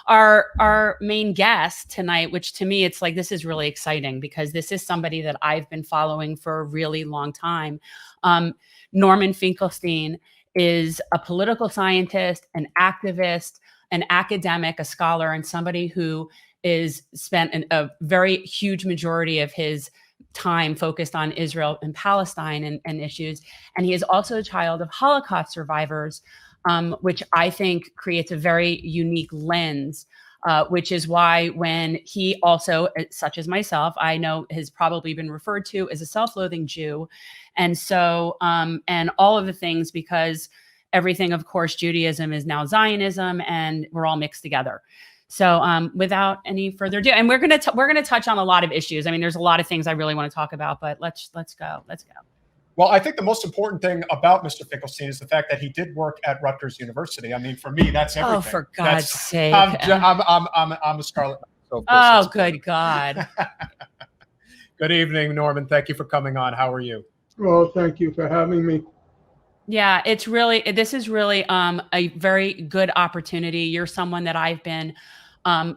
Our main guest tonight, which to me, it's like, this is really exciting because this is somebody that I've been following for a really long time. Norman Finkelstein is a political scientist, an activist, an academic, a scholar, and somebody who is spent a very huge majority of his time focused on Israel and Palestine and issues. And he is also a child of Holocaust survivors, which I think creates a very unique lens, which is why when he also, such as myself, I know has probably been referred to as a self-loathing Jew. And so, and all of the things, because everything, of course, Judaism is now Zionism, and we're all mixed together. So without any further ado, and we're gonna touch on a lot of issues. I mean, there's a lot of things I really want to talk about, but let's go. Well, I think the most important thing about Mr. Finkelstein is the fact that he did work at Rutgers University. I mean, for me, that's everything. Oh, for God's sake! I'm a Scarlet. Oh, good God! Good evening, Norman. Thank you for coming on. How are you? Well, thank you for having me. Yeah, this is really a very good opportunity. You're someone that I've been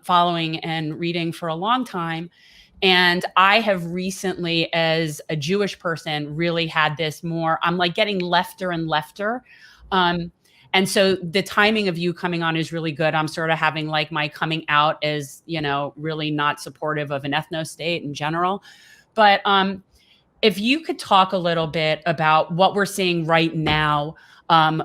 following and reading for a long time. And I have recently, as a Jewish person, really had this more, I'm like getting lefter and lefter. And so the timing of you coming on is really good. I'm sort of having like my coming out as, really not supportive of an ethno state in general. But if you could talk a little bit about what we're seeing right now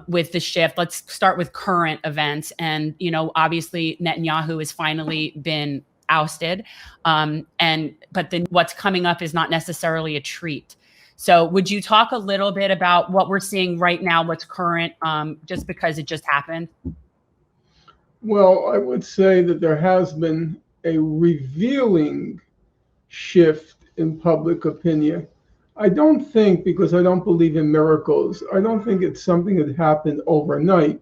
with the shift. Let's start with current events. And, obviously Netanyahu has finally been ousted. But then what's coming up is not necessarily a treat. So would you talk a little bit about what we're seeing right now, what's current, just because it just happened? Well, I would say that there has been a revealing shift in public opinion. I don't think, because I don't believe in miracles, I don't think it's something that happened overnight.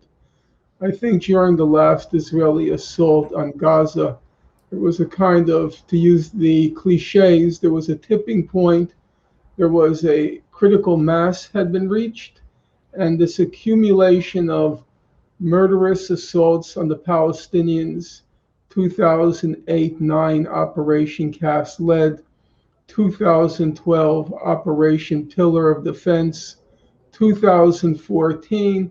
I think during the last Israeli assault on Gaza, it was a kind of, to use the cliches, there was a tipping point, there was a critical mass had been reached, and this accumulation of murderous assaults on the Palestinians, 2008-9 Operation Cast Lead, 2012 Operation Pillar of Defense, 2014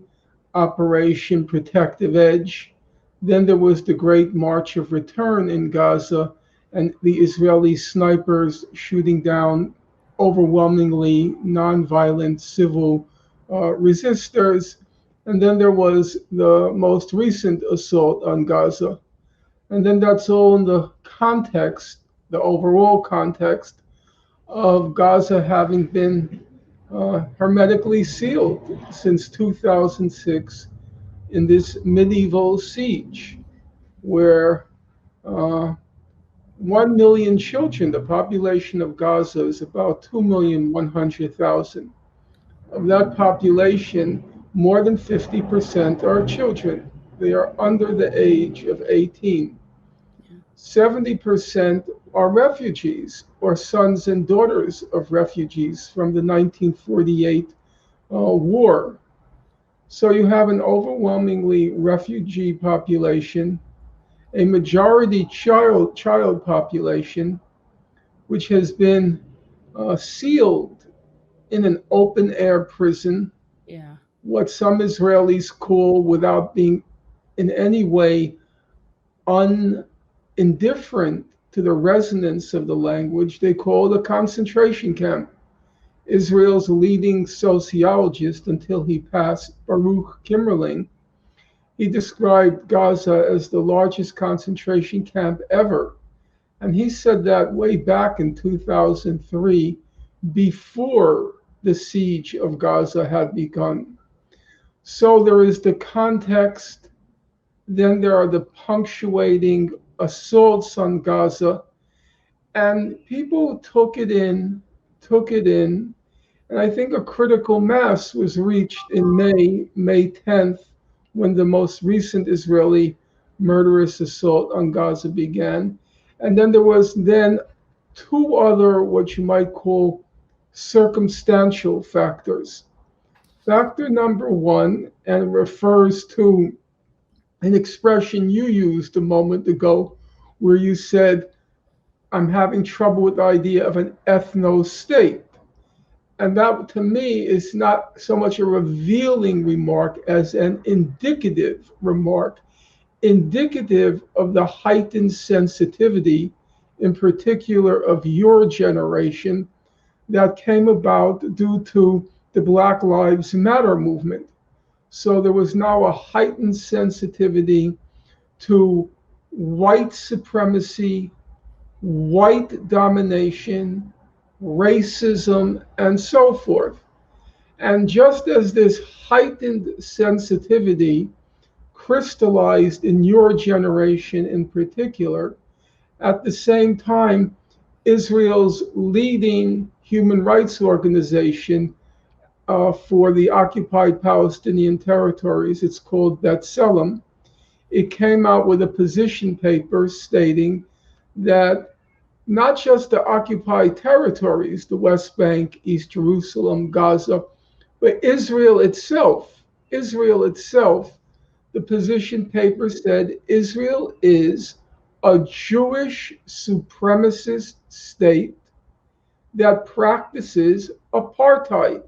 Operation Protective Edge. Then there was the Great March of Return in Gaza, and the Israeli snipers shooting down overwhelmingly nonviolent civil resistors. And then there was the most recent assault on Gaza. And then that's all in the context, the overall context of Gaza having been hermetically sealed since 2006 in this medieval siege, where 1 million children, the population of Gaza is about 2,100,000. Of that population, more than 50% are children. They are under the age of 18. 70% are refugees or sons and daughters of refugees from the 1948 war. So you have an overwhelmingly refugee population, a majority child population, which has been sealed in an open air prison. Yeah. What some Israelis call, without being in any way indifferent to the resonance of the language, they call it a concentration camp. Israel's leading sociologist, until he passed, Baruch Kimmerling, he described Gaza as the largest concentration camp ever. And he said that way back in 2003, before the siege of Gaza had begun. So there is the context, then there are the punctuating assaults on Gaza, and people took it in, and I think a critical mass was reached in May 10th, when the most recent Israeli murderous assault on Gaza began. And then there was two other, what you might call, circumstantial factors. Factor number one, and refers to an expression you used a moment ago where you said, I'm having trouble with the idea of an ethno-state. And that, to me, is not so much a revealing remark as an indicative remark, indicative of the heightened sensitivity, in particular of your generation, that came about due to the Black Lives Matter movement. So there was now a heightened sensitivity to white supremacy, white domination, racism, and so forth. And just as this heightened sensitivity crystallized in your generation in particular, at the same time, Israel's leading human rights organization for the occupied Palestinian territories, it's called B'Tselem, it came out with a position paper stating that not just the occupied territories, the West Bank, East Jerusalem, Gaza, but Israel itself, the position paper said Israel is a Jewish supremacist state that practices apartheid.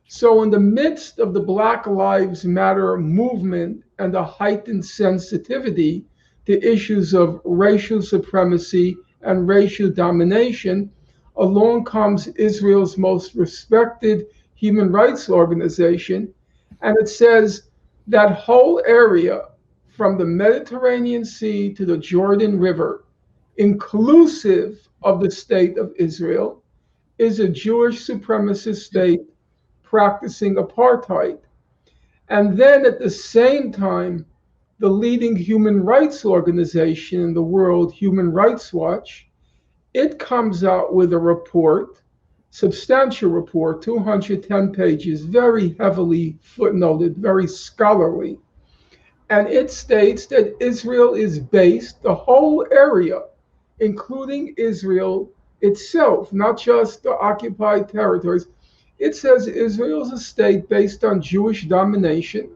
So in the midst of the Black Lives Matter movement and the heightened sensitivity to issues of racial supremacy and racial domination, along comes Israel's most respected human rights organization, and it says that whole area from the Mediterranean Sea to the Jordan River, inclusive of the state of Israel, is a Jewish supremacist state practicing apartheid. And then at the same time, the leading human rights organization in the world, Human Rights Watch, it comes out with a report, substantial report, 210 pages, very heavily footnoted, very scholarly. And it states that Israel is based, the whole area, including Israel itself, not just the occupied territories. It says Israel is a state based on Jewish domination,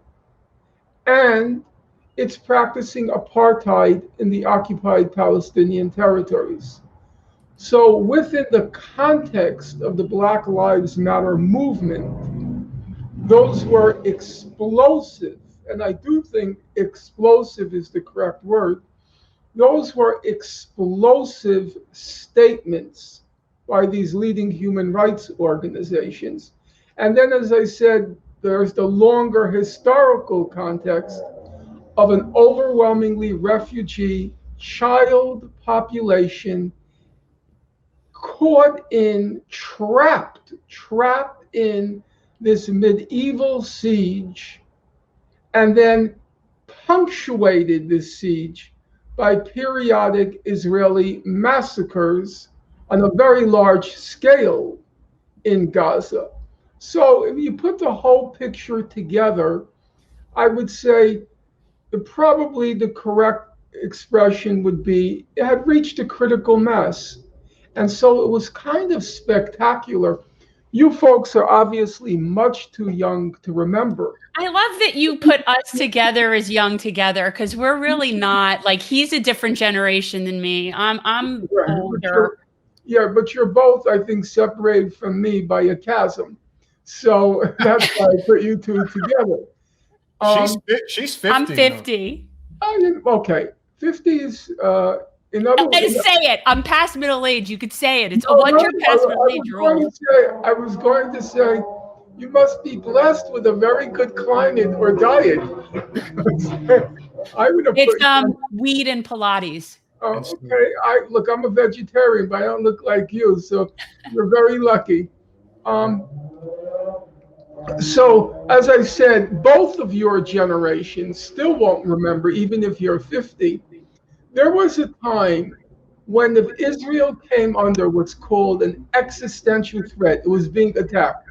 and it's practicing apartheid in the occupied Palestinian territories. So within the context of the Black Lives Matter movement, those were explosive, and I do think explosive is the correct word, those were explosive statements by these leading human rights organizations. And then, as I said, there's the longer historical context of an overwhelmingly refugee child population caught in, trapped in this medieval siege, and then punctuated this siege by periodic Israeli massacres on a very large scale in Gaza. So if you put the whole picture together, I would say probably the correct expression would be it had reached a critical mass. And so it was kind of spectacular. You folks are obviously much too young to remember. I love that you put us together as young together, because we're really not, like, he's a different generation than me. I'm older. But you're both, I think, separated from me by a chasm. So that's why I put you two together. She's 50. I'm 50. Okay. 50 is, in other words, say it. I'm past middle age. You could say it. It's once you're past middle age, you're old. I was going to say, you must be blessed with a very good climate or diet. I would have It's weed and Pilates. Okay. I'm a vegetarian, but I don't look like you, so you're very lucky. So, as I said, both of your generations still won't remember, even if you're 50. There was a time when if Israel came under what's called an existential threat, it was being attacked.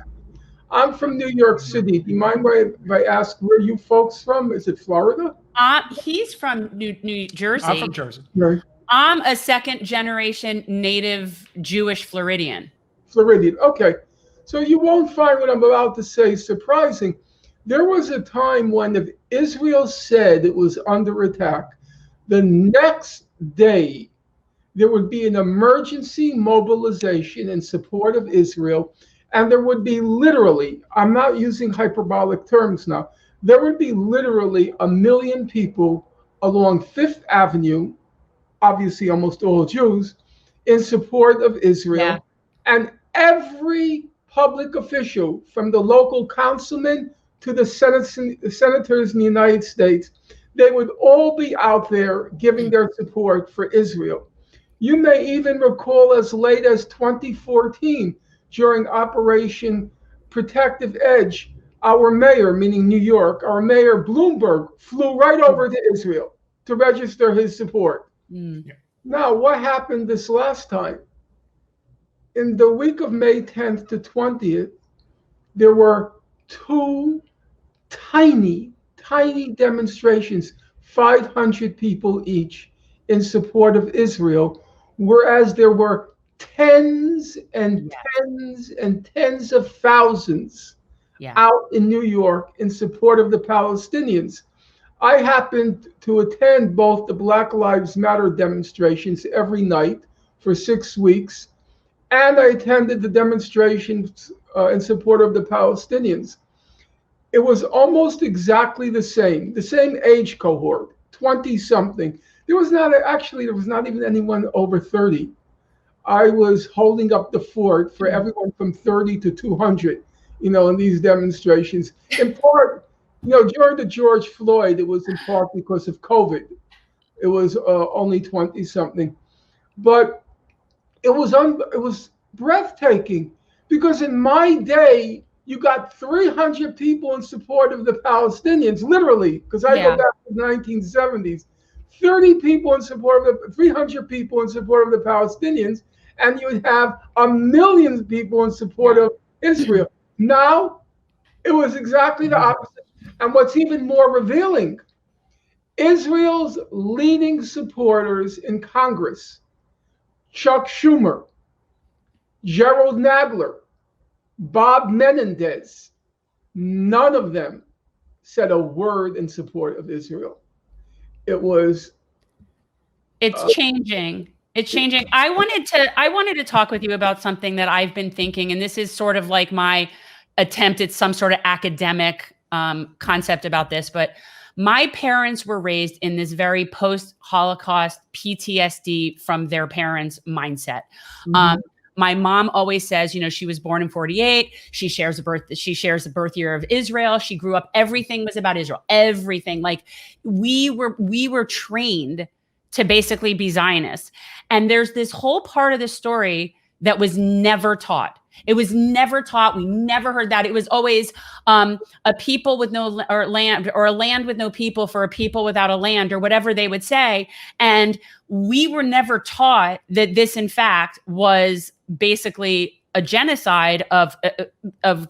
I'm from New York City. Do you mind if I ask where you folks from? Is it Florida? He's from New Jersey. I'm from Jersey. Right. I'm a second generation native Jewish Floridian. Okay. So you won't find what I'm about to say surprising, There was a time when if Israel said it was under attack, the next day there would be an emergency mobilization in support of Israel, and there would be literally, I'm not using hyperbolic terms now, there would be literally 1 million people along Fifth Avenue, obviously almost all Jews, in support of Israel. Yeah. And every public official, from the local councilman to the senators in the United States, they would all be out there giving their support for Israel. You may even recall as late as 2014, during Operation Protective Edge, our mayor, meaning New York, our mayor Bloomberg, flew right over to Israel to register his support. Now, what happened this last time? In the week of May 10th to 20th, there were 2 tiny demonstrations, 500 people each, in support of Israel, whereas there were tens and tens and tens of thousands out in New York in support of the Palestinians. I happened to attend both the Black Lives Matter demonstrations every night for 6 weeks, and I attended the demonstrations in support of the Palestinians. It was almost exactly the same age cohort, 20-something. There was not even anyone over 30. I was holding up the fort for everyone from 30 to 200, in these demonstrations. In part, during the George Floyd, it was in part because of COVID. It was only 20-something. But it was breathtaking, because in my day, you got 300 people in support of the Palestinians, literally, because I go back to the 1970s. 300 people in support of the Palestinians, and you would have 1 million people in support of Israel. Now, it was exactly the opposite. And what's even more revealing, Israel's leading supporters in Congress, Chuck Schumer, Gerald Nadler, Bob Menendez, none of them said a word in support of Israel. It's changing. It's changing. I wanted to talk with you about something that I've been thinking, and this is sort of like my attempt at some sort of academic concept about this, but my parents were raised in this very post-Holocaust PTSD from their parents' mindset. My mom always says, she was born in 48. She shares the birth year of Israel. She grew up, everything was about Israel. Everything. Like we were trained to basically be Zionists. And there's this whole part of the story that was never taught. It was never taught. We never heard that. It was always a people with no land, or a land with no people for a people without a land, or whatever they would say. And we were never taught that this, in fact, was basically a genocide of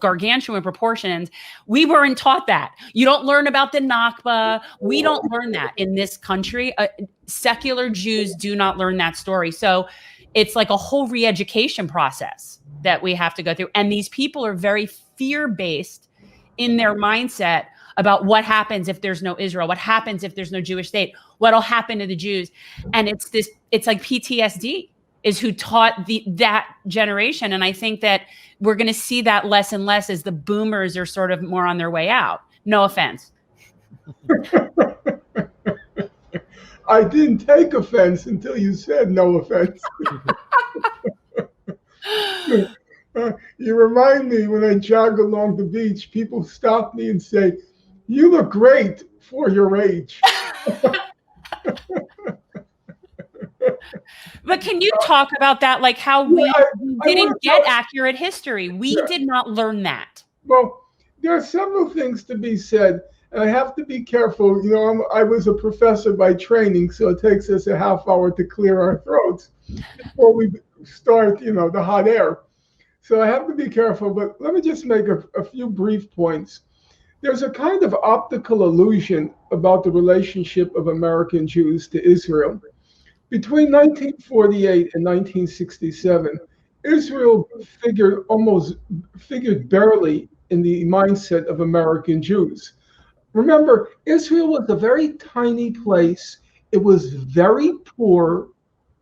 gargantuan proportions. We weren't taught that. You don't learn about the Nakba. We don't learn that in this country. Secular Jews do not learn that story. So it's like a whole re-education process that we have to go through. And these people are very fear-based in their mindset about what happens if there's no Israel, what happens if there's no Jewish state, what'll happen to the Jews. And it's like PTSD is who taught that generation. And I think that we're going to see that less and less as the boomers are sort of more on their way out. No offense. I didn't take offense until you said no offense. You remind me when I jog along the beach, people stop me and say, "You look great for your age." But can you talk about that? Like how we didn't get accurate history. We did not learn that. Well, there are several things to be said. And I have to be careful. I was a professor by training, so it takes us a half hour to clear our throats before we start, the hot air. So I have to be careful, but let me just make a few brief points. There's a kind of optical illusion about the relationship of American Jews to Israel. Between 1948 and 1967, Israel figured barely in the mindset of American Jews. Remember, Israel was a very tiny place. It was very poor,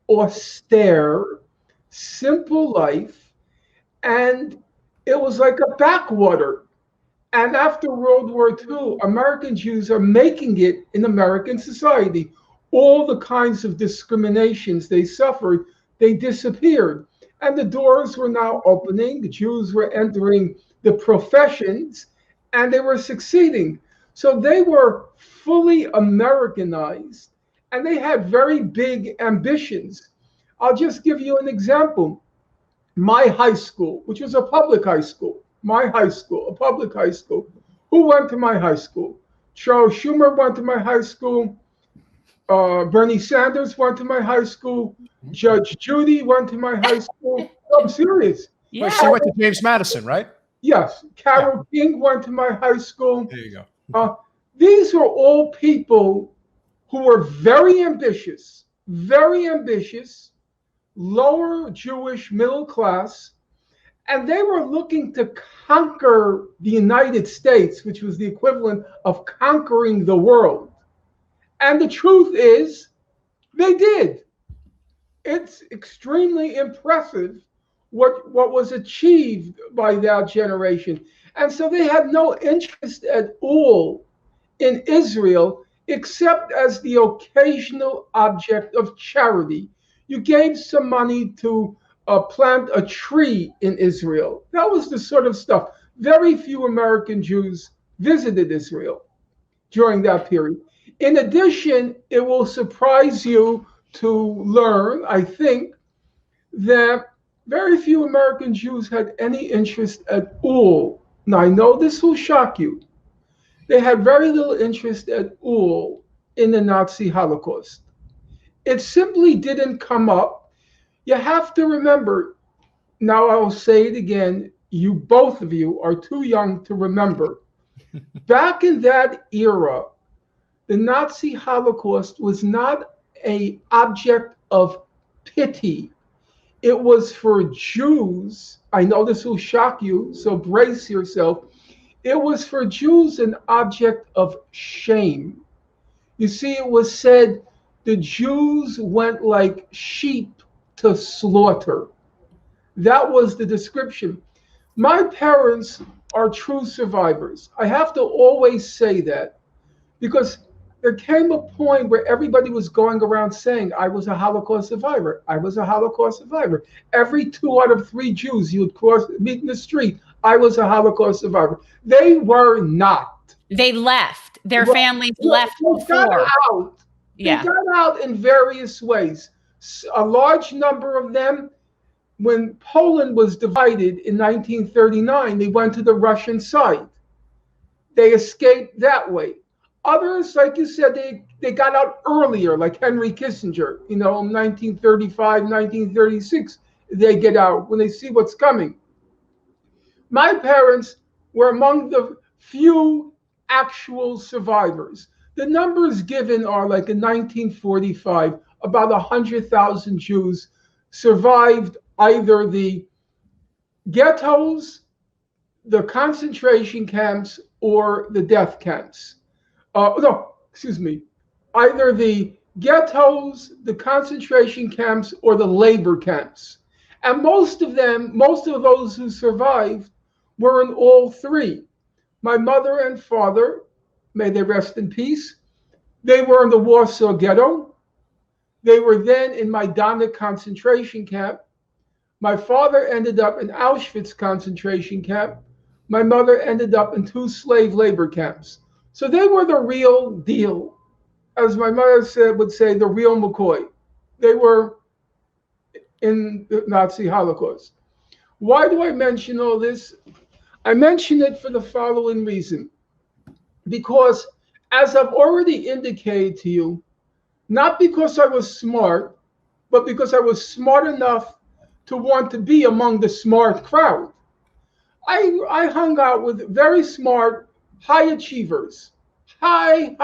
austere, simple life, and it was like a backwater. And after World War II, American Jews are making it in American society. All the kinds of discriminations they suffered, they disappeared. And the doors were now opening. The Jews were entering the professions, and they were succeeding. So they were fully Americanized, and they had very big ambitions. I'll just give you an example. My high school, which was a public high school, a public high school. Who went to my high school? Charles Schumer went to my high school. Bernie Sanders went to my high school. Judge Judy went to my high school. I'm serious. Yeah. Wait, she went to James Madison, right? Yes. Carol King went to my high school. There you go. These were all people who were very ambitious, lower Jewish middle class, and they were looking to conquer the United States, which was the equivalent of conquering the world. And the truth is, they did. It's extremely impressive what was achieved by that generation. And so they had no interest at all in Israel, except as the occasional object of charity. You gave some money to plant a tree in Israel. That was the sort of stuff. Very few American Jews visited Israel during that period. In addition, it will surprise you to learn, I think, that very few American Jews had any interest at all. Now, I know this will shock you. They had very little interest at all in the Nazi Holocaust. It simply didn't come up. You have to remember, now I will say it again, you both of you are too young to remember. Back in that era, the Nazi Holocaust was not an object of pity. It was for Jews. I know this will shock you, so brace yourself. It was for Jews an object of shame. You see, it was said the Jews went like sheep to slaughter. That was the description. My parents are true survivors. I have to always say that because there came a point where everybody was going around saying, I was a Holocaust survivor. I was a Holocaust survivor. Every 2 out of 3 Jews you would meet in the street, I was a Holocaust survivor. They were not. They left. Their families left before. They got out in various ways. A large number of them, when Poland was divided in 1939, they went to the Russian side. They escaped that way. Others, like you said, they got out earlier, like Henry Kissinger, in 1935, 1936, they get out when they see what's coming. My parents were among the few actual survivors. The numbers given are like in 1945, about 100,000 Jews survived either the ghettos, the concentration camps, or the death camps. Either the ghettos, the concentration camps, or the labor camps. And most of those who survived were in all three. My mother and father, may they rest in peace, they were in the Warsaw Ghetto. They were then in Majdanek concentration camp. My father ended up in Auschwitz concentration camp. My mother ended up in 2 slave labor camps. So they were the real deal. As my mother would say, the real McCoy. They were in the Nazi Holocaust. Why do I mention all this? I mention it for the following reason. Because as I've already indicated to you, not because I was smart, but because I was smart enough to want to be among the smart crowd. I hung out with very smart, high achievers, high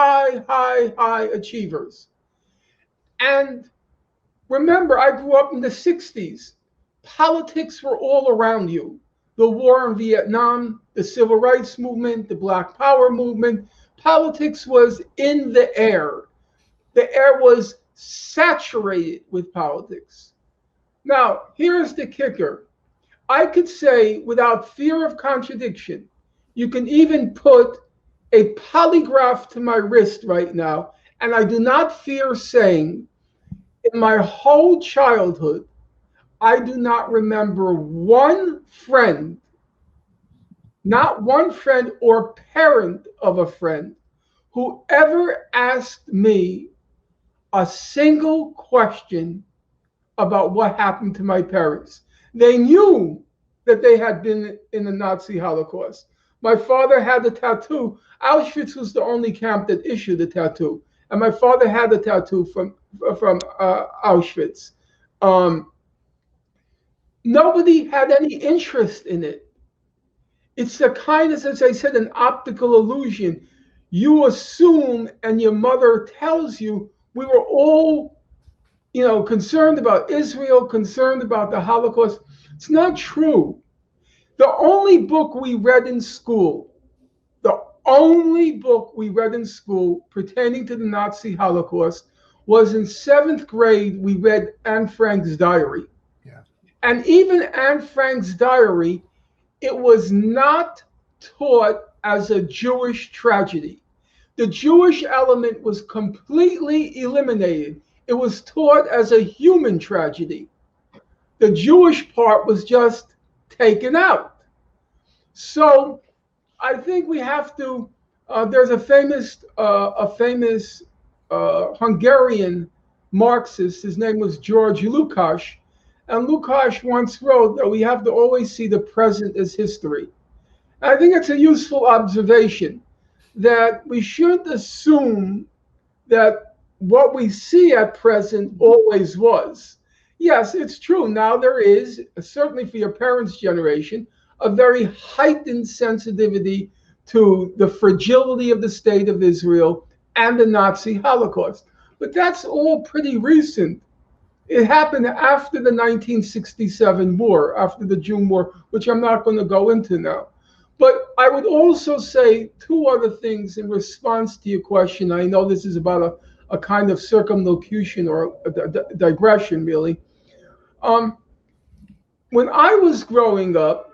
achievers. And remember, I grew up in the 60s. Politics were all around you. the war in Vietnam, the civil rights movement, the Black Power movement. Politics was in the air. The air was saturated with politics. Now, here's the kicker. I could say without fear of contradiction, you can even put a polygraph to my wrist right now, and I do not fear saying, in my whole childhood, I do not remember one friend, not one friend or parent of a friend, who ever asked me a single question about what happened to my parents. They knew that they had been in the Nazi Holocaust. My father had a tattoo. Auschwitz was the only camp that issued a tattoo, and my father had a tattoo from Auschwitz. Nobody had any interest in it. It's the kind of, as I said, an optical illusion. You assume, and your mother tells you, we were all, concerned about Israel, concerned about the Holocaust. It's not true. The only book we read in school, pertaining to the Nazi Holocaust was in 7th grade. We read Anne Frank's diary. Yeah. And even Anne Frank's diary, it was not taught as a Jewish tragedy. The Jewish element was completely eliminated. It was taught as a human tragedy. The Jewish part was just taken out. So I think we have to, there's a famous Hungarian Marxist, his name was George Lukács, and Lukács once wrote that we have to always see the present as history. And I think it's a useful observation that we shouldn't assume that what we see at present always was. Yes, it's true. Now there is, certainly for your parents' generation, a very heightened sensitivity to the fragility of the state of Israel and the Nazi Holocaust. But that's all pretty recent. It happened after the 1967 war, after the June War, which I'm not going to go into now. But I would also say two other things in response to your question. I know this is about a kind of circumlocution or a digression, really. When I was growing up,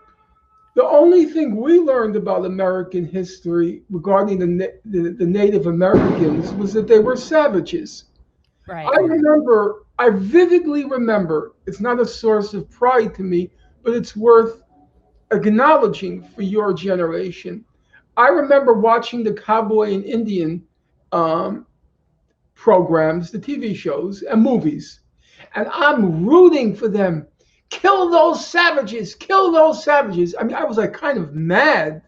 the only thing we learned about American history regarding the Native Americans was that they were savages. Right. I vividly remember, it's not a source of pride to me, but it's worth acknowledging for your generation. I remember watching the cowboy and Indian programs, the TV shows and movies, and I'm rooting for them. Kill those savages, kill those savages. I mean, I was like kind of mad,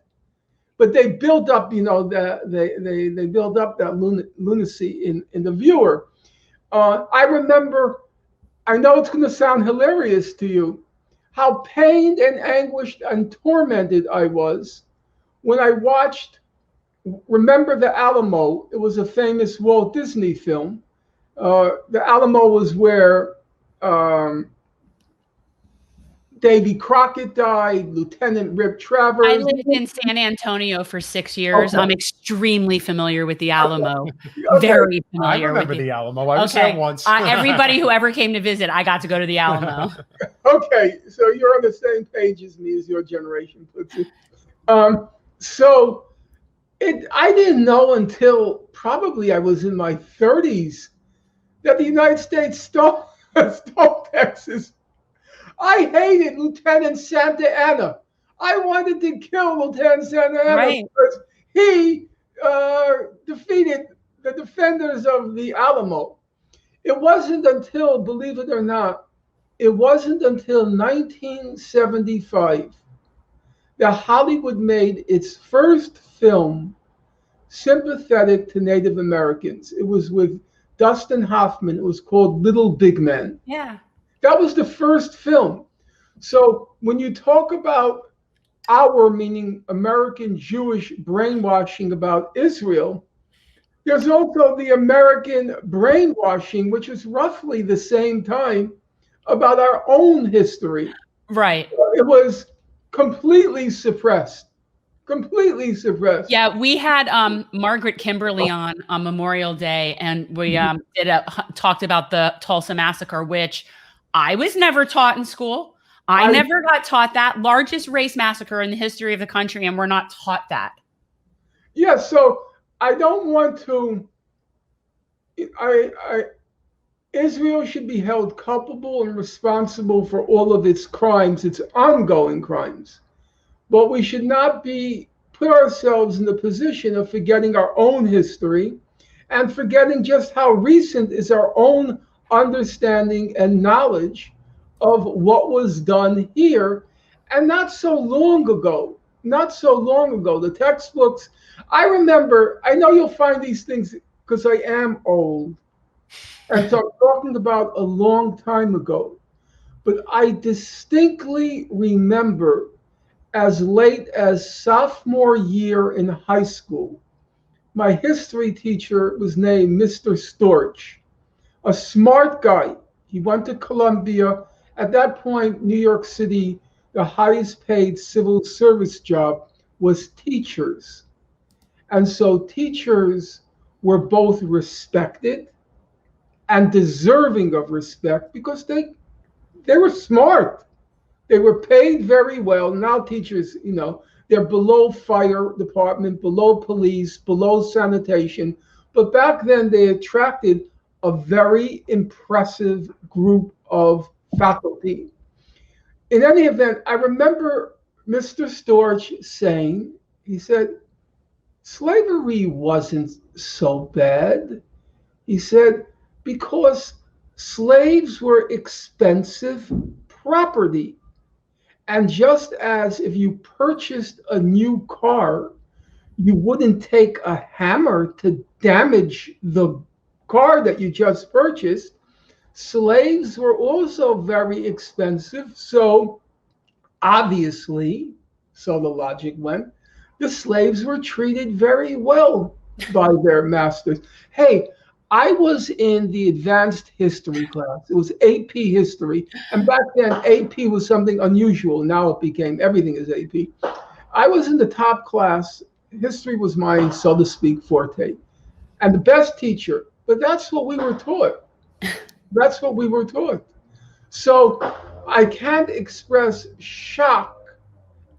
but they built up, they built up that lunacy in the viewer. I remember, I know it's going to sound hilarious to you, how pained and anguished and tormented I was when I watched Remember the Alamo. It was a famous Walt Disney film. The Alamo was where Davy Crockett died, Lieutenant Rip Travers. I lived in San Antonio for 6 years. Okay. I'm extremely familiar with the Alamo. Okay. Very I familiar remember with the Alamo. I was there once. Everybody who ever came to visit, I got to go to the Alamo. Okay, so you're on the same page as me, as your generation puts it. I didn't know until probably I was in my 30s that the United States stole Texas. I hated Lieutenant Santa Anna. I wanted to kill Lieutenant Santa Anna because he defeated the defenders of the Alamo. It wasn't until, believe it or not, it wasn't until 1975 that Hollywood made its first film sympathetic to Native Americans. It was with Dustin Hoffman. It was called Little Big Man. Yeah. That was the first film. So when you talk about meaning American Jewish brainwashing about Israel, there's also the American brainwashing, which is roughly the same time, about our own history. Right. It was completely suppressed. Completely suppressed. Yeah, we had Margaret Kimberly on Memorial Day, and we talked about the Tulsa massacre, which I was never taught in school. I never got taught that. Largest race massacre in the history of the country, and we're not taught that. Yeah, so I don't want to. Israel should be held culpable and responsible for all of its crimes, its ongoing crimes. But we should not put ourselves in the position of forgetting our own history and forgetting just how recent is our own understanding and knowledge of what was done here. And not so long ago, the textbooks, I remember, I know you'll find these things because I am old. And so I'm talking about a long time ago. But I distinctly remember as late as sophomore year in high school, my history teacher was named Mr. Storch, a smart guy. He went to Columbia. At that point, New York City, the highest paid civil service job was teachers. And so teachers were both respected and deserving of respect because they were smart. They were paid very well. Now teachers, they're below fire department, below police, below sanitation. But back then they attracted a very impressive group of faculty. In any event, I remember Mr. Storch saying, he said, slavery wasn't so bad. He said, because slaves were expensive property. And just as if you purchased a new car, you wouldn't take a hammer to damage the car that you just purchased, slaves were also very expensive. So obviously, so the logic went, the slaves were treated very well by their masters. Hey, I was in the advanced history class. It was AP history. And back then, AP was something unusual. Now it became everything is AP. I was in the top class. History was my, so to speak, forte. And the best teacher. But that's what we were taught. That's what we were taught. So I can't express shock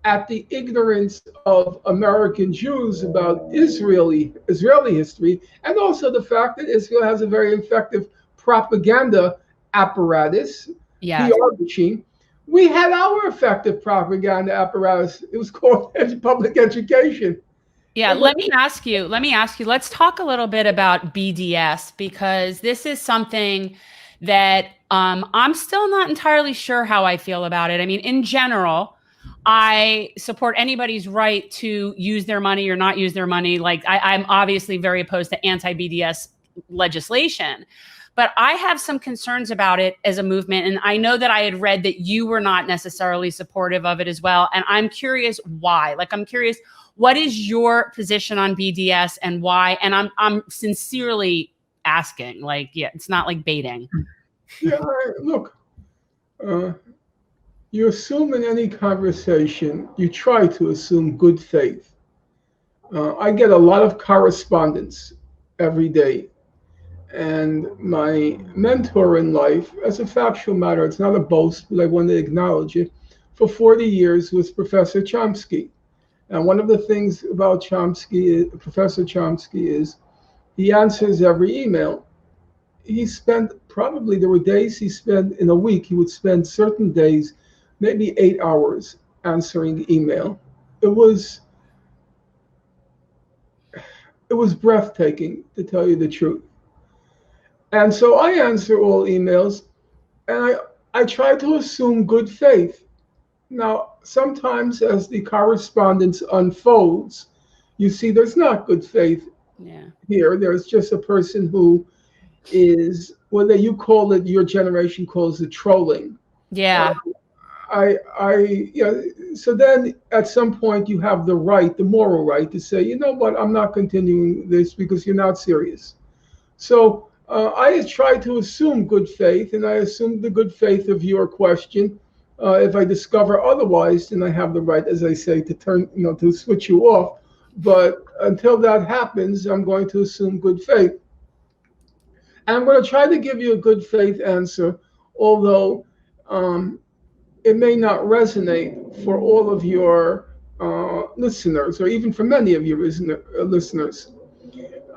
at the ignorance of American Jews about Israeli history, and also the fact that Israel has a very effective propaganda apparatus, PR machine. We had our effective propaganda apparatus. It was called public education. Yeah, let me ask you, let's talk a little bit about BDS, because this is something that I'm still not entirely sure how I feel about it. I mean, in general, I support anybody's right to use their money or not use their money. Like I'm obviously very opposed to anti-BDS legislation, but I have some concerns about it as a movement. And I know that I had read that you were not necessarily supportive of it as well. And I'm curious why. Like, I'm curious, what is your position on BDS and why? And I'm sincerely asking, like, yeah, it's not like baiting. Yeah, look, you assume in any conversation, you try to assume good faith. I get a lot of correspondence every day. And my mentor in life, as a factual matter, it's not a boast, but I want to acknowledge it, for 40 years was Professor Chomsky. And one of the things about Professor Chomsky is he answers every email. He spent there were days he spent in a week, he would spend certain days, maybe 8 hours answering email. It was breathtaking, to tell you the truth. And so I answer all emails, and I try to assume good faith. Now, sometimes as the correspondence unfolds, you see there's not good faith here. There's just a person who is, whether you call it, your generation calls it trolling. Yeah. So then at some point you have the right, the moral right to say, you know what, I'm not continuing this because you're not serious. So I try to assume good faith, and I assume the good faith of your question. If I discover otherwise, then I have the right, as I say, to turn, to switch you off. But until that happens, I'm going to assume good faith. And I'm going to try to give you a good faith answer, although it may not resonate for all of your listeners, or even for many of your listeners.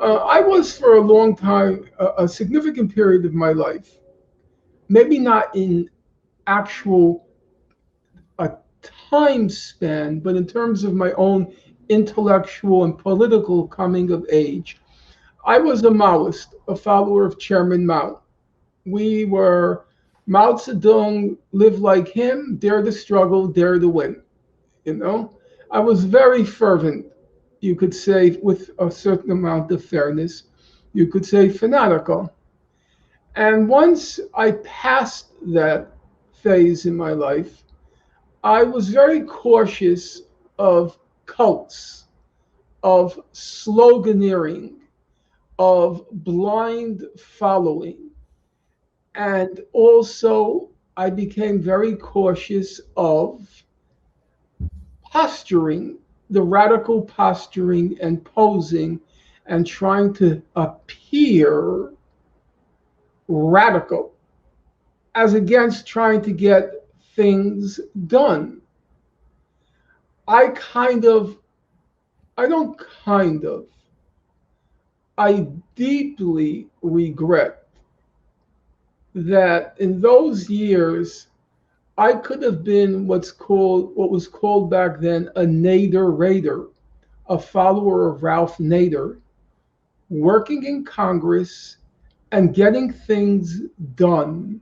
I was for a long time, a significant period of my life, maybe not in actual a time span, but in terms of my own intellectual and political coming of age, I was a Maoist, a follower of Chairman Mao. We were Mao Zedong, live like him, dare to struggle, dare to win. I was very fervent, you could say, with a certain amount of fairness. You could say fanatical. And once I passed that phase in my life, I was very cautious of cults, of sloganeering, of blind following. And also, I became very cautious of posturing, the radical posturing and posing and trying to appear radical as against trying to get things done. I deeply regret that in those years, I could have been what was called back then a Nader Raider, a follower of Ralph Nader, working in Congress and getting things done.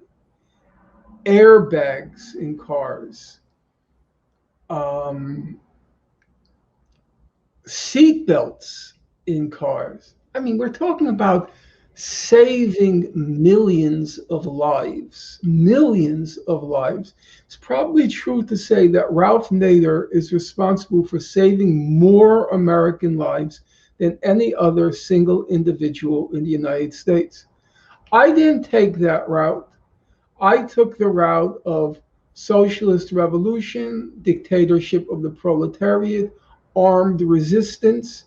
Airbags in cars, seatbelts in cars. I mean, we're talking about saving millions of lives. Millions of lives. It's probably true to say that Ralph Nader is responsible for saving more American lives than any other single individual in the United States. I didn't take that route. I took the route of socialist revolution, dictatorship of the proletariat, armed resistance.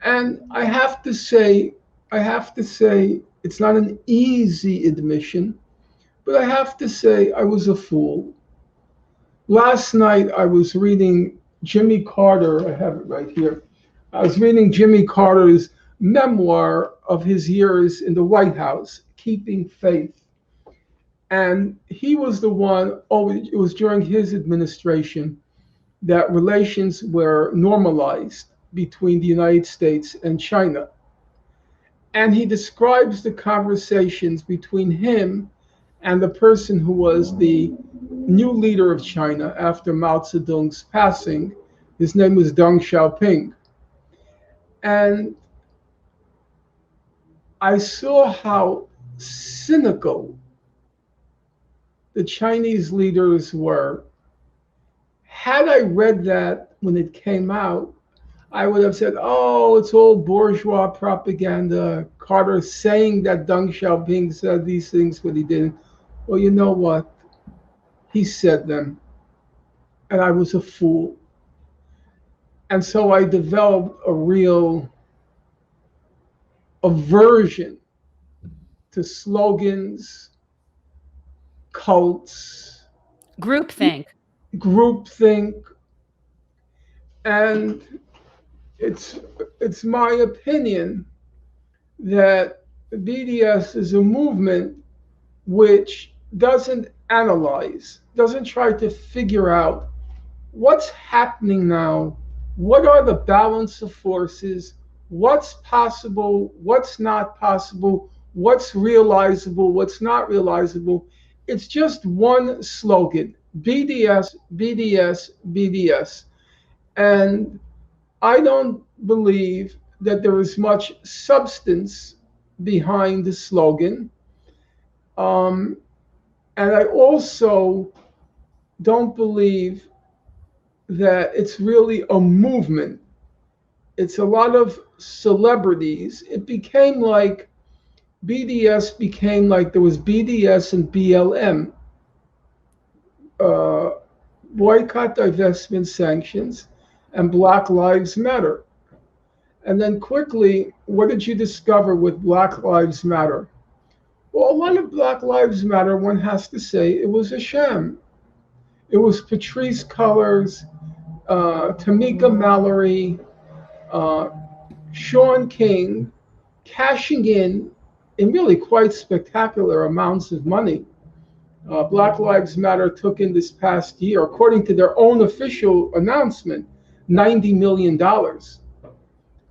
And I have to say, it's not an easy admission, but I have to say I was a fool. Last night I was reading Jimmy Carter, I have it right here. I was reading Jimmy Carter's memoir of his years in the White House, Keeping Faith. And he was the one, it was during his administration that relations were normalized between the United States and China. And he describes the conversations between him and the person who was the new leader of China after Mao Zedong's passing. His name was Deng Xiaoping. And I saw how cynical the Chinese leaders were. Had I read that when it came out, I would have said, oh, it's all bourgeois propaganda. Carter saying that Deng Xiaoping said these things, but he didn't. Well, you know what? He said them. And I was a fool. And so I developed a real aversion to slogans, cults, Groupthink. And it's my opinion that BDS is a movement which doesn't analyze, doesn't try to figure out what's happening now, what are the balance of forces, what's possible, what's not possible, what's realizable, what's not realizable. It's just one slogan, BDS, BDS, BDS. And I don't believe that there is much substance behind the slogan. And I also don't believe that it's really a movement. It's a lot of celebrities. It became like BDS became like there was BDS and BLM. uh, boycott, divestment, sanctions, and Black Lives Matter. And then quickly, what did you discover with Black Lives Matter? Well, a lot of Black Lives Matter, one has to say, it was a sham. It was Patrisse Cullors, Tamika Mallory, Sean King, cashing in really quite spectacular amounts of money. Black Lives Matter took in this past year, according to their own official announcement, $90 million.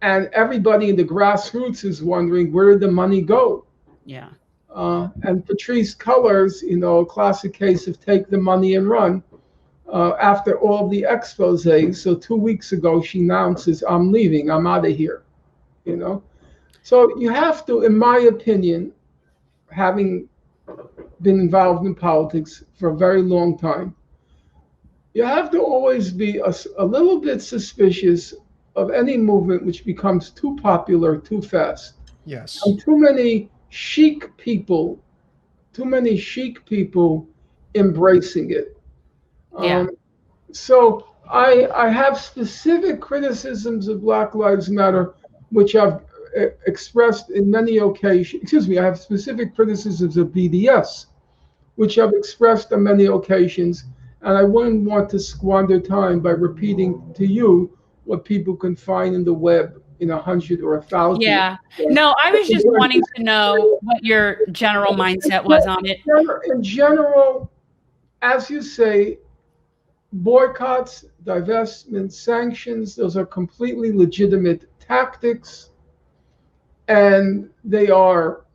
And everybody in the grassroots is wondering, where did the money go? Yeah. And Patrisse Cullors, a classic case of take the money and run. After all the exposés, so 2 weeks ago, she announces, I'm leaving, I'm out of here, So you have to, in my opinion, having been involved in politics for a very long time, you have to always be a little bit suspicious of any movement which becomes too popular too fast. Yes. And too many chic people embracing it. Yeah. So I have specific criticisms of Black Lives Matter, which I've expressed in many occasions. I have specific criticisms of BDS, which I've expressed on many occasions, and I wouldn't want to squander time by repeating to you what people can find in the web in 100 or 1,000. Yeah. No, I was just wanting to know what your general mindset was on it. In general, as you say, boycotts, divestment, sanctions, those are completely legitimate tactics, and they are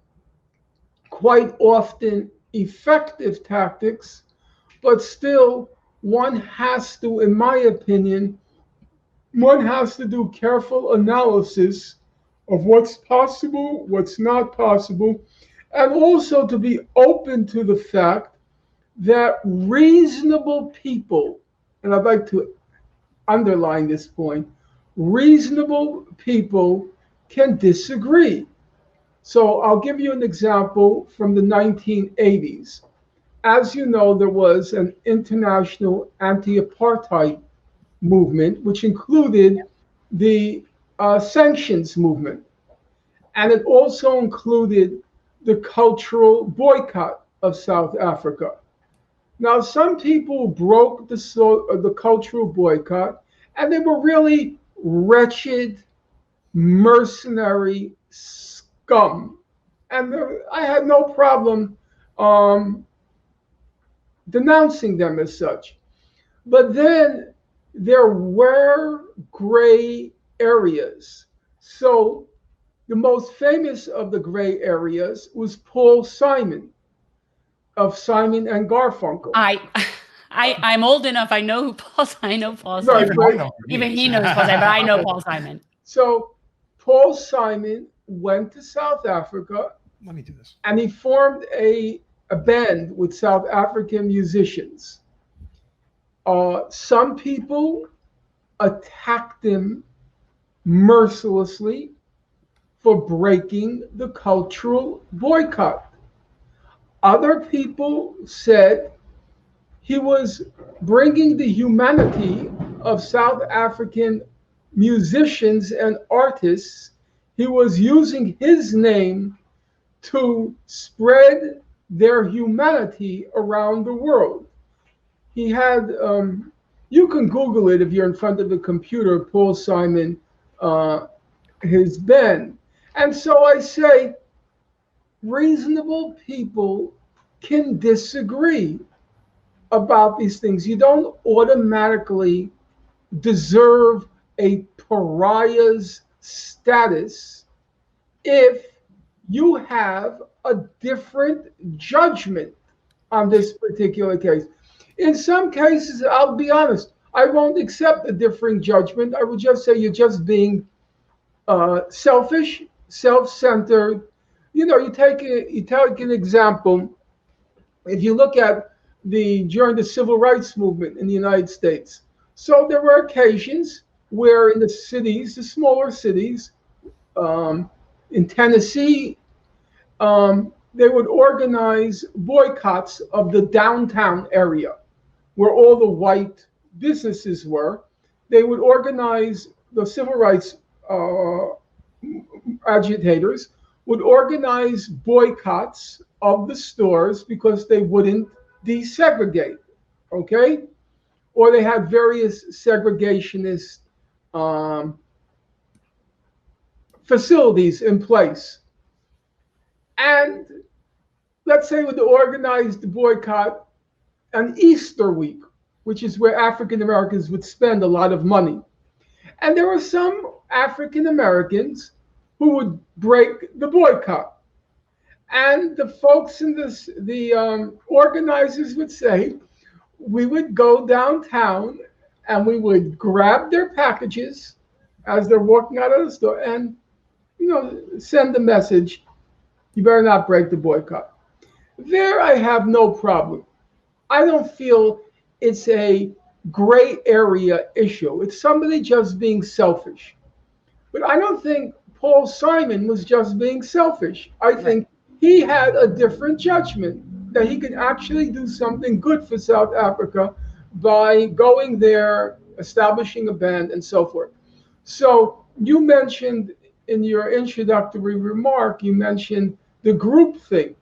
quite often effective tactics, but still one has to, in my opinion, do careful analysis of what's possible, what's not possible, and also to be open to the fact that reasonable people, and I'd like to underline this point, reasonable people can disagree. So I'll give you an example from the 1980s. As you know, there was an international anti-apartheid movement, which included the sanctions movement. And it also included the cultural boycott of South Africa. Now, some people broke the cultural boycott, and they were really wretched, mercenary scum. And I had no problem denouncing them as such. But then there were gray areas. So the most famous of the gray areas was Paul Simon of Simon and Garfunkel. I'm old enough. I know who Paul Simon. Right, Even he knows Paul Simon, but I know Paul Simon. So Paul Simon went to South Africa. Let me do this. And he formed a band with South African musicians. Some people attacked him mercilessly for breaking the cultural boycott. Other people said he was bringing the humanity of South African musicians and artists. He was using his name to spread their humanity around the world. He had, you can Google it if you're in front of a computer, Paul Simon, his band. And so I say, reasonable people can disagree about these things. You don't automatically deserve a pariah's status if you have a different judgment on this particular case. In some cases, I'll be honest, I won't accept a differing judgment. I would just say you're just being selfish, self-centered. You take an example. If you look at during the civil rights movement in the United States, so there were occasions where in the cities, the smaller cities, in Tennessee, they would organize boycotts of the downtown area. where all the white businesses were. They would organize, the civil rights agitators would organize boycotts of the stores because they wouldn't desegregate, okay? Or they had various segregationist facilities in place. And let's say with the organized boycott on Easter week, which is where African Americans would spend a lot of money. And there were some African Americans who would break the boycott. And the folks in this, the organizers would say, we would go downtown and we would grab their packages as they're walking out of the store and, you know, send the message, you better not break the boycott. There I have no problem. I don't feel it's a gray area issue. It's somebody just being selfish. But I don't think Paul Simon was just being selfish. I think he had a different judgment that he could actually do something good for South Africa by going there, establishing a band, and so forth. So you mentioned in your introductory remark, you mentioned the group thing.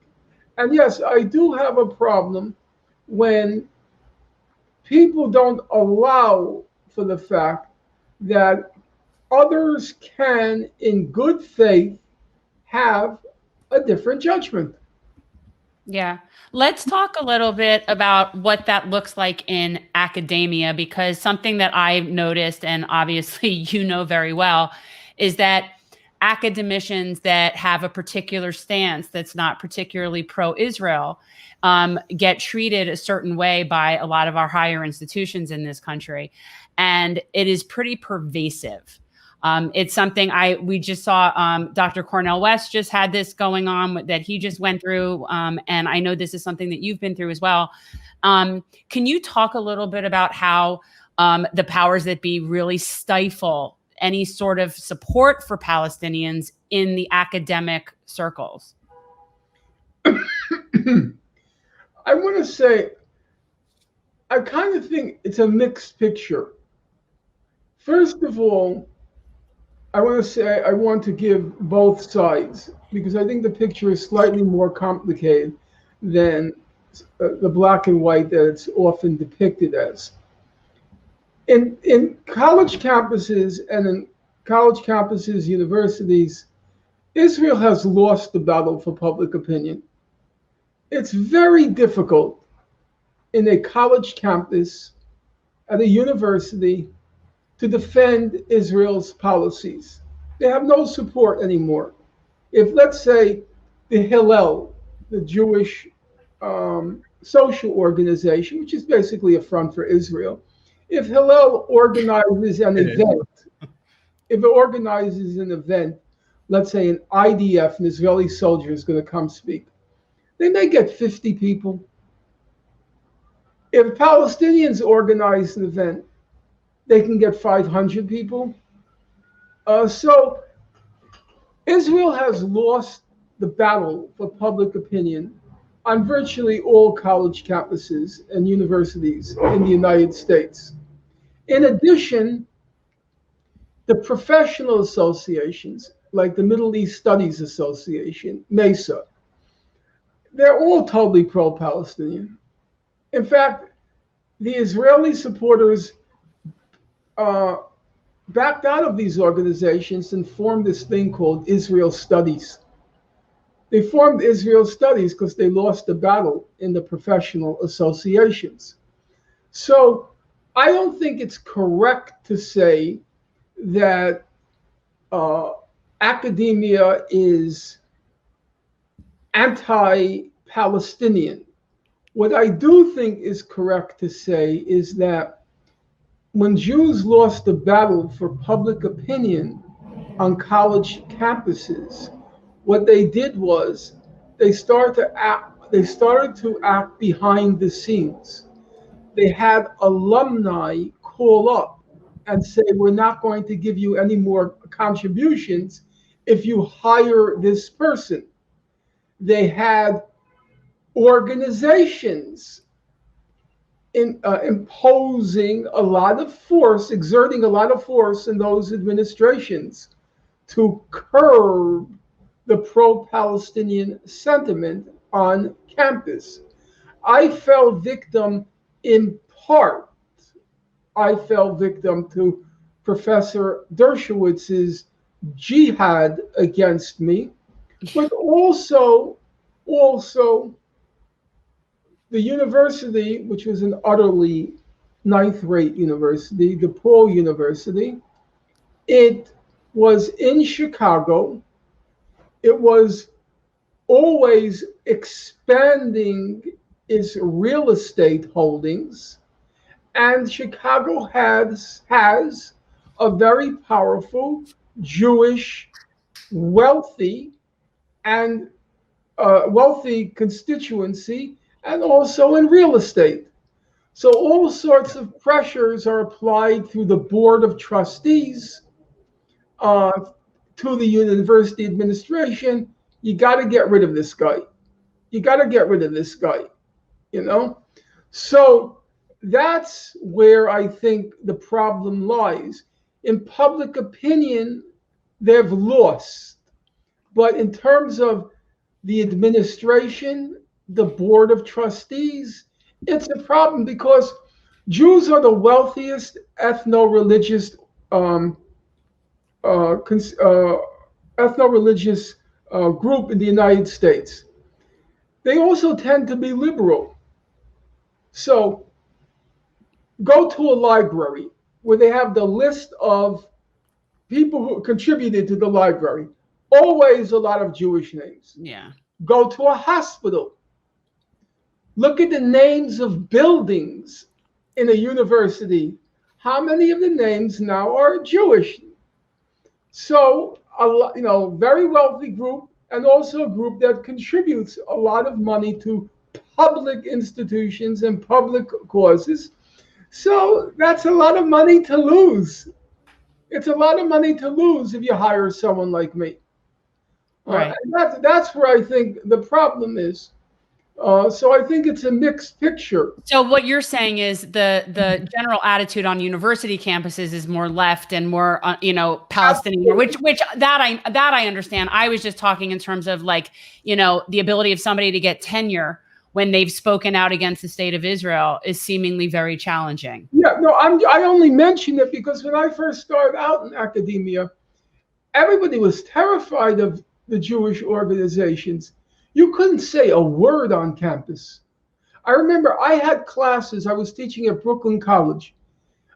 And yes, I do have a problem when people don't allow for the fact that others can, in good faith, have a different judgment. Yeah. Let's talk a little bit about what that looks like in academia, because something that I've noticed, and obviously you know very well, is that academicians that have a particular stance that's not particularly pro-Israel get treated a certain way by a lot of our higher institutions in this country. And it is pretty pervasive. It's something we just saw, Dr. Cornel West just had this going on that he just went through. And I know this is something that you've been through as well. Can you talk a little bit about how the powers that be really stifle any sort of support for Palestinians in the academic circles? I want to say, I kind of think it's a mixed picture. First of all, I want to say I want to give both sides because I think the picture is slightly more complicated than the black and white that it's often depicted as. In college campuses and in college campuses, universities, Israel has lost the battle for public opinion. It's very difficult in a college campus at a university to defend Israel's policies. They have no support anymore. If, let's say, the Hillel, the Jewish social organization, which is basically a front for Israel, if Hillel organizes an event, let's say an IDF, an Israeli soldier is going to come speak, they may get 50 people. If Palestinians organize an event, they can get 500 people. So Israel has lost the battle for public opinion on virtually all college campuses and universities in the United States. In addition, the professional associations, like the Middle East Studies Association, MESA, they're all totally pro-Palestinian. In fact, the Israeli supporters backed out of these organizations and formed this thing called Israel Studies. They formed Israel Studies because they lost the battle in the professional associations. So I don't think it's correct to say that academia is anti-Palestinian. What I do think is correct to say is that when Jews lost the battle for public opinion on college campuses, what they did was they started to act behind the scenes. They had alumni call up and say, we're not going to give you any more contributions if you hire this person. They had organizations imposing a lot of force, exerting a lot of force in those administrations to curb the pro-Palestinian sentiment on campus. I fell victim in part. I fell victim to Professor Dershowitz's jihad against me, but also the university, which was an utterly ninth-rate university, DePaul University. It was in Chicago. It was always expanding its real estate holdings. And Chicago has a very powerful Jewish, wealthy constituency, and also in real estate. So all sorts of pressures are applied through the board of trustees to the university administration. You got to get rid of this guy. You got to get rid of this guy, you know? So that's where I think the problem lies. In public opinion, they've lost. But in terms of the administration, the board of trustees, it's a problem because Jews are the wealthiest ethno-religious group in the United States. They also tend to be liberal. So go to a library where they have the list of people who contributed to the library. Always a lot of Jewish names. Yeah. Go to a hospital. Look at the names of buildings in a university. How many of the names now are Jewish? So, very wealthy group, and also a group that contributes a lot of money to public institutions and public causes. So that's a lot of money to lose. It's a lot of money to lose if you hire someone like me. Right. And that's where I think the problem is. So I think it's a mixed picture. So what you're saying is the general attitude on university campuses is more left and more Palestinian, which that I understand. I was just talking in terms of the ability of somebody to get tenure when they've spoken out against the state of Israel is seemingly very challenging. Yeah, no, I only mention it because when I first started out in academia, everybody was terrified of the Jewish organizations. You couldn't say a word on campus. I remember I had classes, I was teaching at Brooklyn College.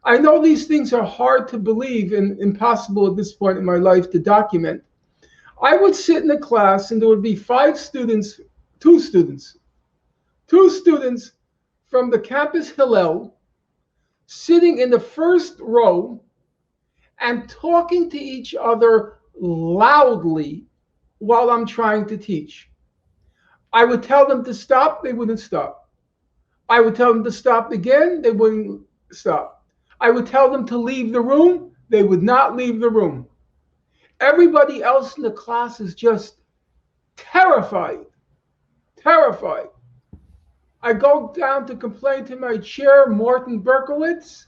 I know these things are hard to believe and impossible at this point in my life to document. I would sit in a class and there would be two students from the campus Hillel sitting in the first row and talking to each other loudly while I'm trying to teach. I would tell them to stop, they wouldn't stop. I would tell them to stop again, they wouldn't stop. I would tell them to leave the room, they would not leave the room. Everybody else in the class is just terrified. I go down to complain to my chair, Morton Berkowitz,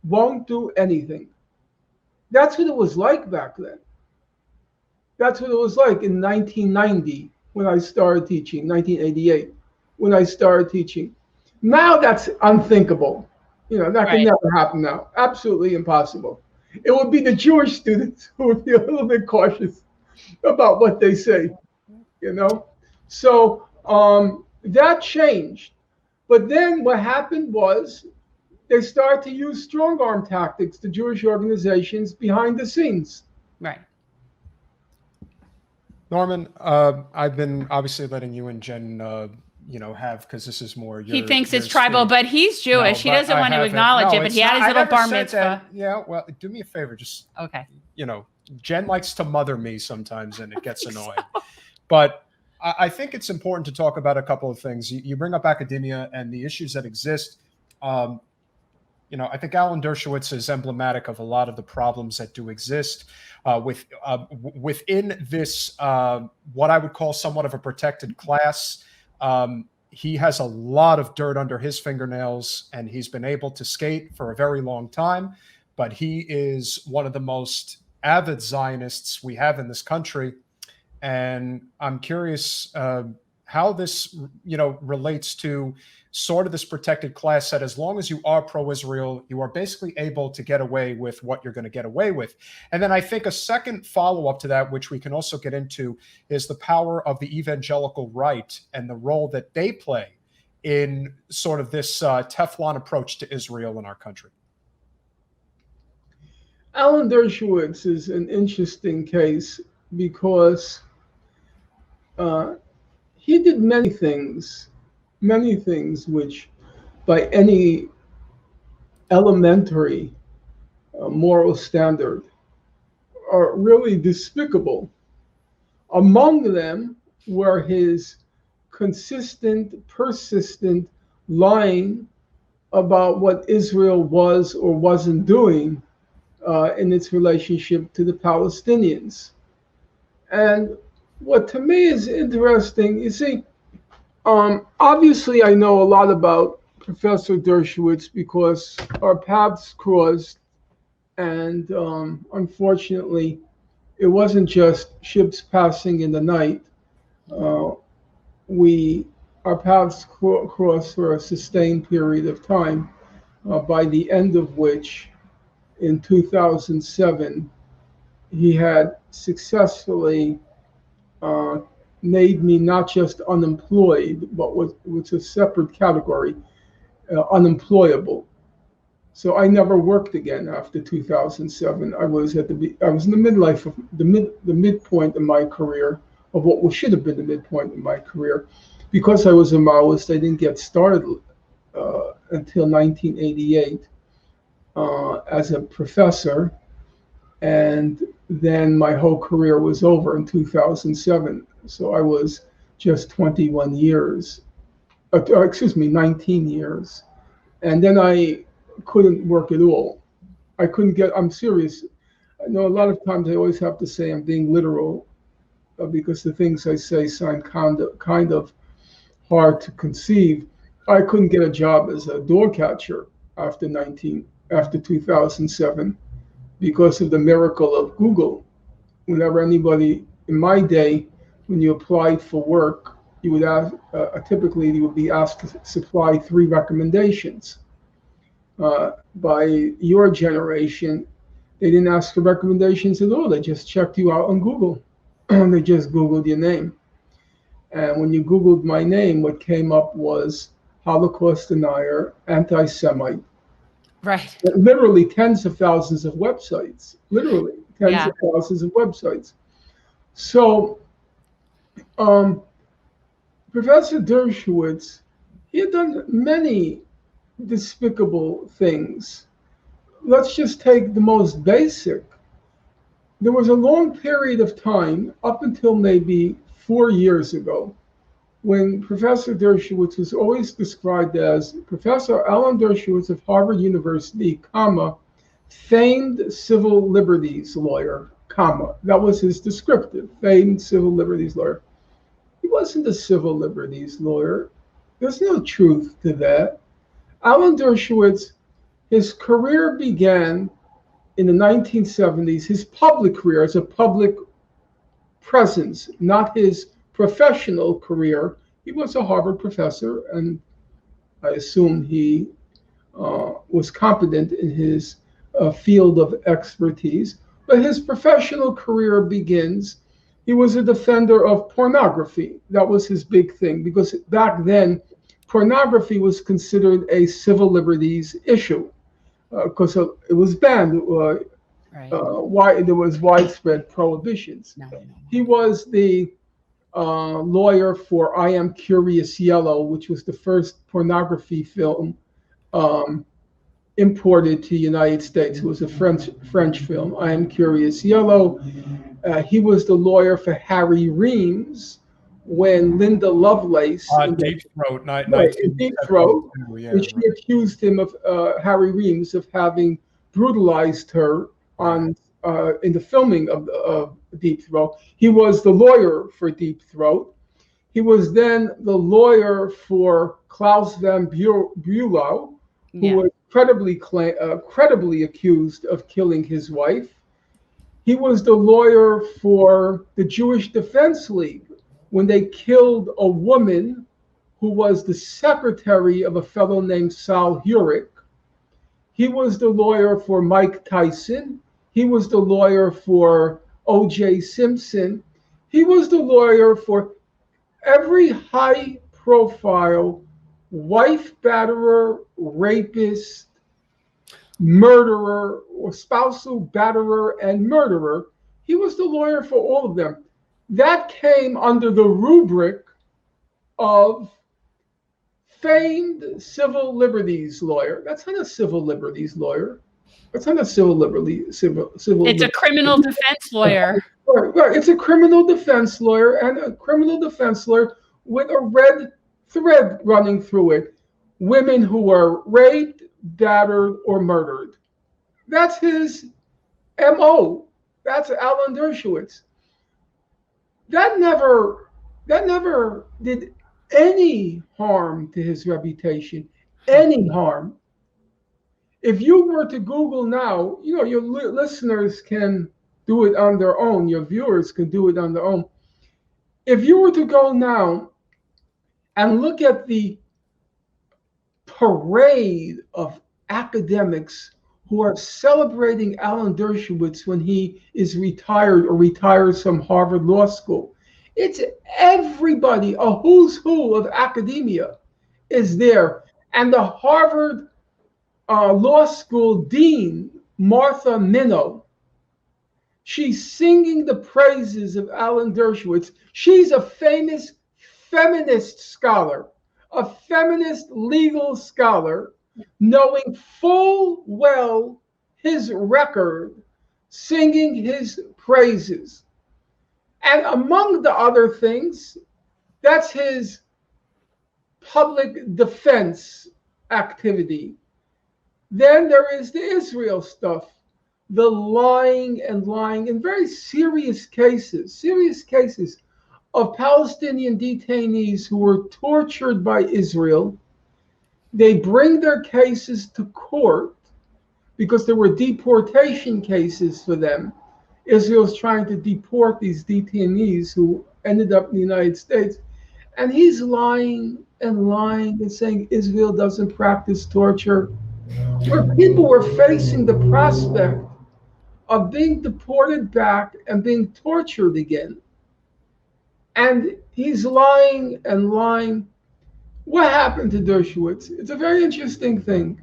won't do anything. That's what it was like back then. That's what it was like in 1990 when I started teaching, 1988 when I started teaching. Now that's unthinkable. That can never happen now. Absolutely impossible. It would be the Jewish students who would be a little bit cautious about what they say, So that changed. But then what happened was they started to use strong arm tactics, the Jewish organizations behind the scenes. Right. Norman, I've been obviously letting you and Jen, have, because this is more your. He thinks it's tribal, but he's Jewish. He doesn't want to acknowledge it, but he had his little bar mitzvah. Yeah, well, do me a favor, just okay. Jen likes to mother me sometimes, and it gets annoying. But I think it's important to talk about a couple of things. You bring up academia and the issues that exist. I think Alan Dershowitz is emblematic of a lot of the problems that do exist within this, what I would call somewhat of a protected class. he has a lot of dirt under his fingernails, and he's been able to skate for a very long time. But he is one of the most avid Zionists we have in this country. And I'm curious how this, relates to sort of this protected class that as long as you are pro-Israel, you are basically able to get away with what you're going to get away with. And then I think a second follow-up to that, which we can also get into, is the power of the evangelical right and the role that they play in sort of this Teflon approach to Israel in our country. Alan Dershowitz is an interesting case because he did many things which by any elementary moral standard are really despicable. Among them were his consistent, persistent lying about what Israel was or wasn't doing in its relationship to the Palestinians. And what to me is interesting, you see, obviously I know a lot about Professor Dershowitz because our paths crossed, and unfortunately, it wasn't just ships passing in the night. Our paths crossed for a sustained period of time, by the end of which, in 2007, he had successfully made me not just unemployed, but was a separate category, unemployable. So I never worked again after 2007. I was in the midlife of the midpoint of my career, of what should have been the midpoint of my career. Because I was a Maoist, I didn't get started until 1988 as a professor, and then my whole career was over in 2007. So I was just 21 years, 19 years. And then I couldn't work at all. I'm serious. I know a lot of times I always have to say I'm being literal because the things I say sound kind of hard to conceive. I couldn't get a job as a door catcher after 2007 because of the miracle of Google. Whenever anybody in my day, when you applied for work, you would ask, typically you would be asked to supply 3 recommendations. By your generation, they didn't ask for recommendations at all. They just checked you out on Google. They just Googled your name. And when you Googled my name, what came up was Holocaust denier, anti-Semite. Right. Literally tens of thousands of websites. Literally tens of thousands of websites. So Professor Dershowitz, he had done many despicable things. Let's just take the most basic. There was a long period of time, up until maybe 4 years ago, when Professor Dershowitz was always described as Professor Alan Dershowitz of Harvard University, famed civil liberties lawyer, that was his descriptive, famed civil liberties lawyer. He wasn't a civil liberties lawyer. There's no truth to that. Alan Dershowitz, his career began in the 1970s, his public career as a public presence, not his professional career. He was a Harvard professor, and I assume he was competent in his field of expertise. But his professional career begins, he was a defender of pornography. That was his big thing, because back then, pornography was considered a civil liberties issue, because it was banned. There was widespread prohibitions. He was the lawyer for I Am Curious Yellow, which was the first pornography film imported to the United States. It was a French film, I Am Curious Yellow. He was the lawyer for Harry Reams when Linda Lovelace Deep Throat, Deep Throat, and she accused him of Harry Reams of having brutalized her in the filming of Deep Throat. He was the lawyer for Deep Throat. He was then the lawyer for Klaus van Bülow, who was credibly accused of killing his wife. He was the lawyer for the Jewish Defense League when they killed a woman who was the secretary of a fellow named Sal Hurek. He was the lawyer for Mike Tyson. He was the lawyer for O.J. Simpson. He was the lawyer for every high-profile wife batterer, rapist, murderer, or spousal batterer and murderer. He was the lawyer for all of them. That came under the rubric of famed civil liberties lawyer. That's not a civil liberties lawyer. That's not a civil liberty. It's a criminal defense lawyer. Right. It's a criminal defense lawyer, and a criminal defense lawyer with a red thread running through it. Women who were raped, battered, or murdered. That's his MO. That's Alan Dershowitz. That never did any harm to his reputation, any harm. If you were to Google now, your listeners can do it on their own. Your viewers can do it on their own. If you were to go now and look at the parade of academics who are celebrating Alan Dershowitz when he is retired or retires from Harvard Law School, it's everybody, a who's who of academia is there. And the Harvard Law School dean, Martha Minow, she's singing the praises of Alan Dershowitz. She's a famous feminist scholar, a feminist legal scholar, knowing full well his record, singing his praises. And among the other things, that's his public defense activity. Then there is the Israel stuff, the lying in very serious cases of Palestinian detainees who were tortured by Israel. They bring their cases to court because there were deportation cases for them. Israel's trying to deport these detainees who ended up in the United States. And he's lying and saying Israel doesn't practice torture. Where people were facing the prospect of being deported back and being tortured again. And he's lying. What happened to Dershowitz? It's a very interesting thing.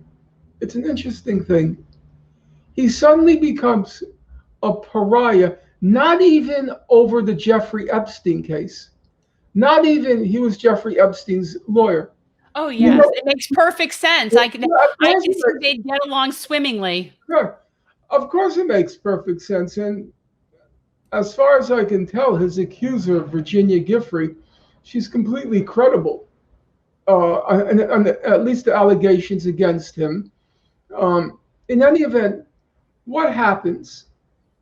It's an interesting thing. He suddenly becomes a pariah, not even over the Jeffrey Epstein case. Not even, he was Jeffrey Epstein's lawyer. Oh, yes. It makes perfect sense. I can see they'd get along swimmingly. Sure. Of course it makes perfect sense. And as far as I can tell, his accuser, Virginia Giffrey, she's completely credible. And at least the allegations against him. In any event, what happens?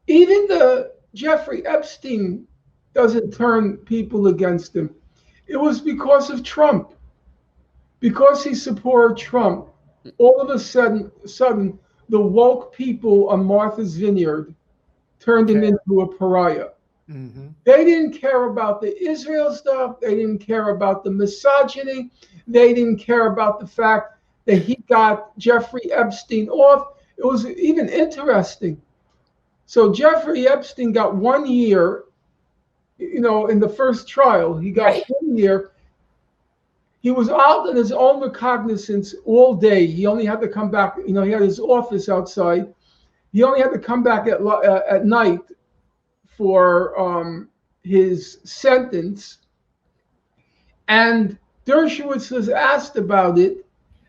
Even the Jeffrey Epstein doesn't turn people against him. It was because of Trump. Because he supported Trump, all of a sudden, the woke people on Martha's Vineyard turned him into a pariah. Mm-hmm. They didn't care about the Israel stuff. They didn't care about the misogyny. They didn't care about the fact that he got Jeffrey Epstein off. It was even interesting. So Jeffrey Epstein got 1 year, in the first trial. He got 1 year. He was out in his own recognizance all day. He only had to come back. He had his office outside. He only had to come back at night for his sentence. And Dershowitz was asked about it,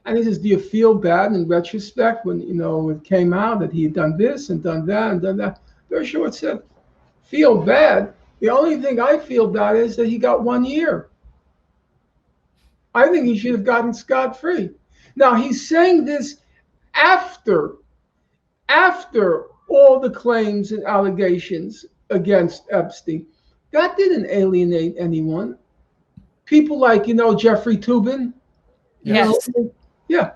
and he says, "Do you feel bad in retrospect when it came out that he had done this and done that and done that?" Dershowitz said, "Feel bad? The only thing I feel bad is that he got 1 year. I think he should have gotten scot-free." Now he's saying this after all the claims and allegations against Epstein. That didn't alienate anyone. people like, Jeffrey Toobin. Yes. Yeah.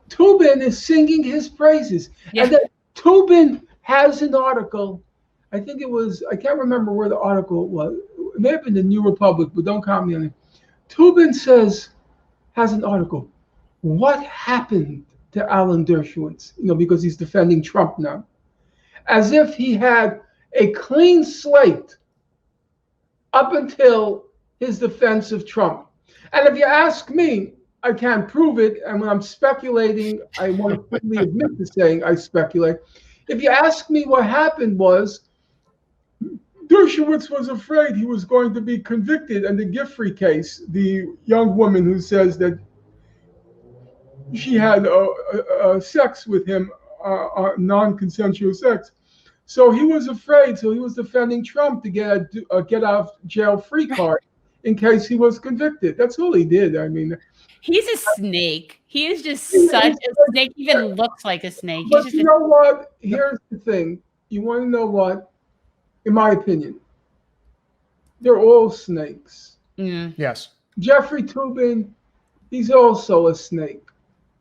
Toobin is singing his praises. Yeah. And then Toobin has an article. I think it was, I can't remember where the article was. It may have been the New Republic, but don't count me on it. Toobin has an article. What happened to Alan Dershowitz? Because he's defending Trump now. As if he had a clean slate up until his defense of Trump. And if you ask me, I can't prove it. And when I'm speculating, I want to quickly admit to saying I speculate. If you ask me, what happened was Dershowitz was afraid he was going to be convicted in the Giffrey case, the young woman who says that she had sex with him, non-consensual sex. So he was afraid. So he was defending Trump to get a get out of jail free card in case he was convicted. That's all he did. I mean, he's a snake. He is just such a snake. He even looks like a snake. But you know what? Here's the thing. You want to know what? In my opinion, they're all snakes. Yes. Jeffrey Toobin, he's also a snake.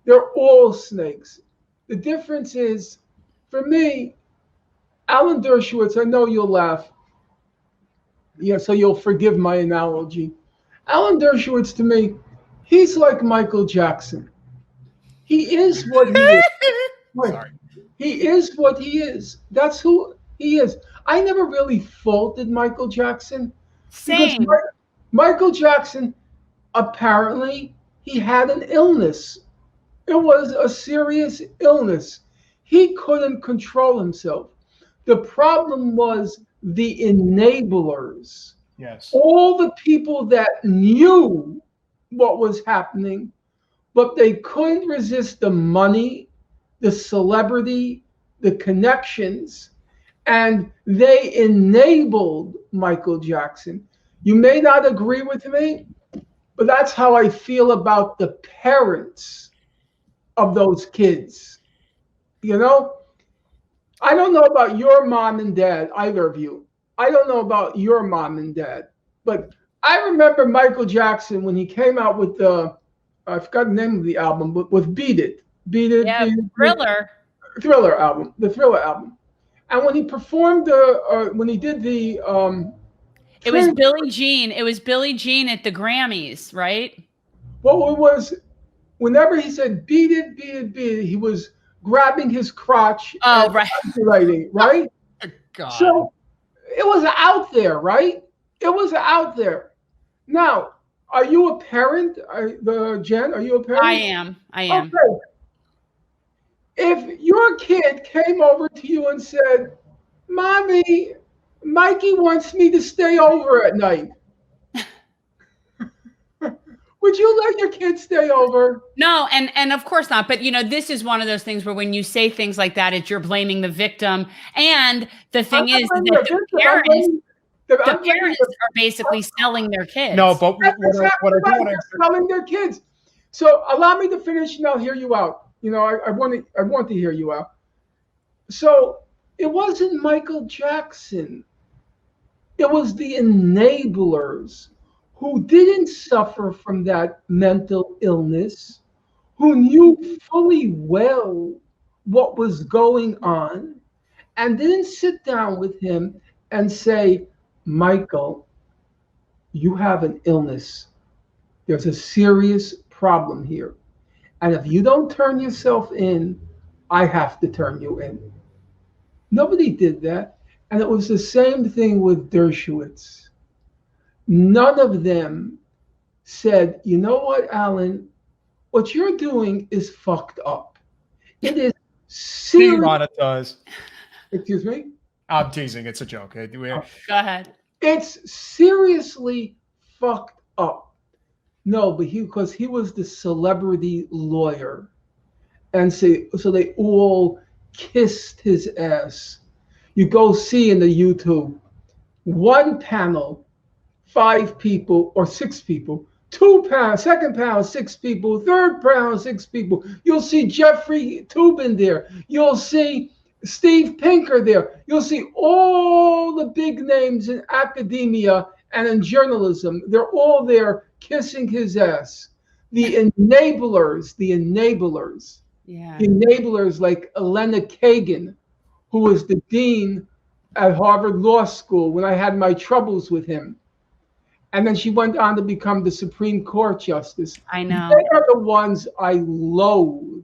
They're all snakes. The difference is, for me, Alan Dershowitz, I know you'll laugh. Yeah, so you'll forgive my analogy. Alan Dershowitz, to me, he's like Michael Jackson. He is what he is. Sorry. He is what he is. That's who he is. I never really faulted Michael Jackson. Same. Because Michael Jackson, apparently, he had an illness. It was a serious illness. He couldn't control himself. The problem was the enablers. Yes. All the people that knew what was happening, but they couldn't resist the money, the celebrity, the connections, and they enabled Michael Jackson. You may not agree with me, but that's how I feel about the parents of those kids. I don't know about your mom and dad, either of you. I don't know about your mom and dad, but I remember Michael Jackson when he came out with I forgot the name of the album, but with Beat It. Yeah, Thriller. Thriller album, the Thriller album. And when he performed when he did the it was Billie Jean. It was Billie Jean at the Grammys, right? Well, it was whenever he said beat it, beat it, beat it, he was grabbing his crotch and right. Right? God. So it was out there, right? It was out there. Now, are you a parent? Jen, are you a parent? I am. Okay. If your kid came over to you and said, Mommy, Mikey wants me to stay over at night, would you let your kid stay over? No, and of course not. But this is one of those things where when you say things like that, you're blaming the victim. And the thing is that the parents are basically selling their kids. No, but they're selling their kids. So allow me to finish and I'll hear you out. I want to hear you out. So it wasn't Michael Jackson. It was the enablers who didn't suffer from that mental illness, who knew fully well what was going on, and didn't sit down with him and say, Michael, you have an illness. There's a serious problem here. And if you don't turn yourself in, I have to turn you in. Nobody did that. And it was the same thing with Dershowitz. None of them said, you know what, Alan, what you're doing is fucked up. It is serious. Ron, does. Excuse me? I'm teasing. It's a joke. Go ahead. It's seriously fucked up. No, but because he was the celebrity lawyer. And so they all kissed his ass. You go see in the YouTube, one panel, 5 people or 6 people, 2 panels, second panel, 6 people, third panel, 6 people. You'll see Jeffrey Toobin there. You'll see Steve Pinker there. You'll see all the big names in academia and in journalism. They're all there kissing his ass. The enablers, Yeah. the enablers like Elena Kagan, who was the dean at Harvard Law School when I had my troubles with him. And then she went on to become the Supreme Court Justice. I know. They are the ones I loathe.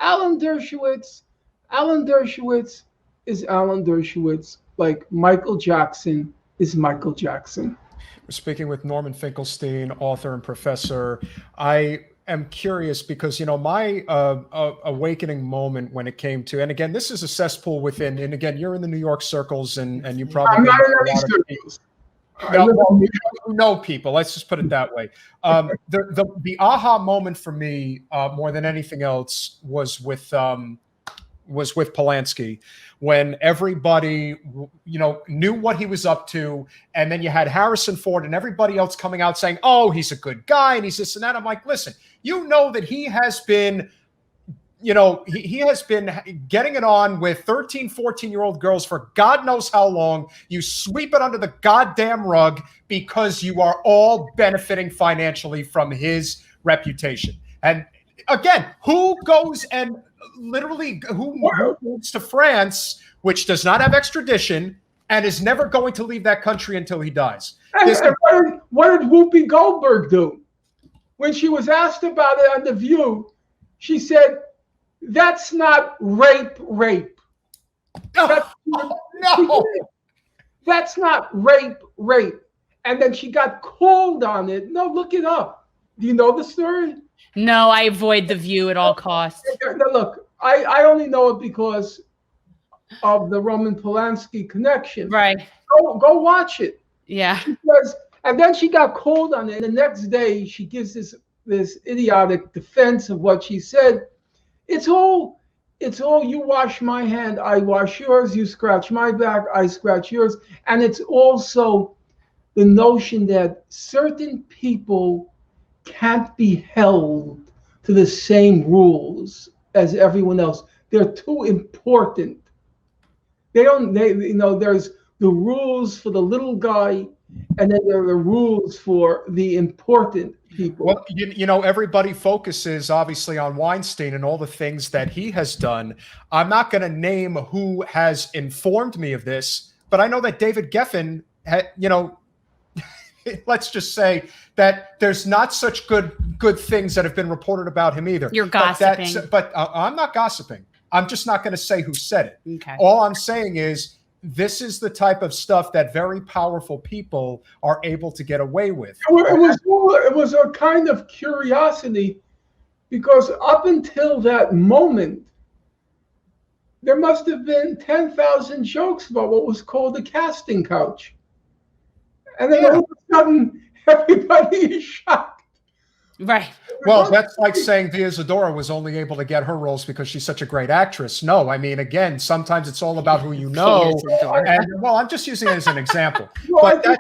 Alan Dershowitz is Alan Dershowitz, like Michael Jackson is Michael Jackson. We're speaking with Norman Finkelstein, author and professor. I am curious because, my awakening moment when it came to, and again, this is a cesspool within, and again, you're in the New York circles and you probably I'm not in any circles. No people. Let's just put it that way. The aha moment for me, more than anything else, was with Polanski, when everybody, knew what he was up to, and then you had Harrison Ford and everybody else coming out saying, "Oh, he's a good guy," and he's this and that. I'm like, listen, that he has been. He has been getting it on with 13, 14-year-old girls for God knows how long. You sweep it under the goddamn rug because you are all benefiting financially from his reputation. And again, who goes and literally who moves to France, which does not have extradition and is never going to leave that country until he dies? And what did Whoopi Goldberg do? When she was asked about it on The View, she said, "That's not rape. No. That's not rape. And then she got called on it. No, look it up. Do you know the story? No, I avoid The View at all costs. Now, look, I only know it because of the Roman Polanski connection. Right. Go watch it. Yeah. And then she got called on it. And the next day, she gives this idiotic defense of what she said. It's all you wash my hand, I wash yours, you scratch my back, I scratch yours. And it's also the notion that certain people can't be held to the same rules as everyone else. They're too important. There's the rules for the little guy, and then there are the rules for the important people. Well, everybody focuses obviously on Weinstein and all the things that he has done. I'm not going to name who has informed me of this, but I know that David Geffen had, let's just say that there's not such good things that have been reported about him either. You're gossiping. But I'm not gossiping. I'm just not going to say who said it. Okay. All I'm saying is this is the type of stuff that very powerful people are able to get away with. It was a kind of curiosity, because up until that moment, there must have been 10,000 jokes about what was called the casting couch. And then all of a sudden, everybody is shocked. Right. Well, that's like saying Via Zadora was only able to get her roles because she's such a great actress. No, I mean, again, sometimes it's all about who you know. And, well, I'm just using it as an example. No, I think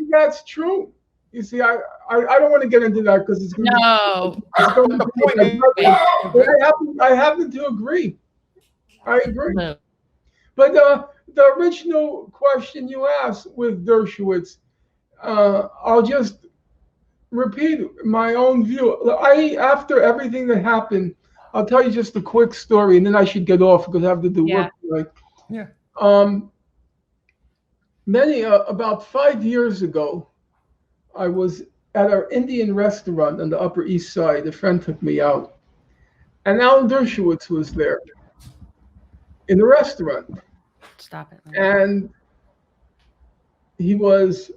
that's true. You see, I don't want to get into that because it's going to I happen to agree. I agree. No. But the original question you asked with Dershowitz, I'll just repeat my own view. After everything that happened, I'll tell you just a quick story, and then I should get off because I have to do work tonight. Yeah. About 5 years ago, I was at our Indian restaurant on the Upper East Side. A friend took me out, and Alan Dershowitz was there in the restaurant. Stop it. And he was,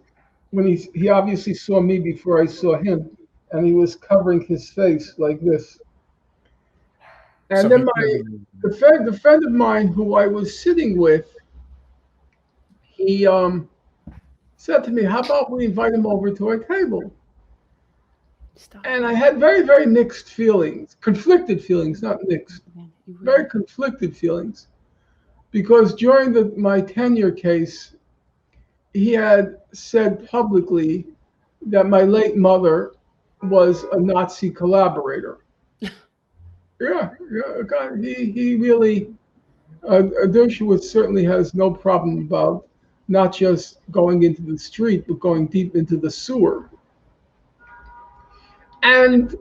when he obviously saw me before I saw him, and he was covering his face like this. And so then the friend of mine who I was sitting with, he said to me, "How about we invite him over to our table?" Stop. And I had very, very mixed feelings, conflicted feelings, not mixed, very conflicted feelings. Because during my tenure case, he had said publicly that my late mother was a Nazi collaborator. He really, Dershowitz certainly has no problem about not just going into the street, but going deep into the sewer. And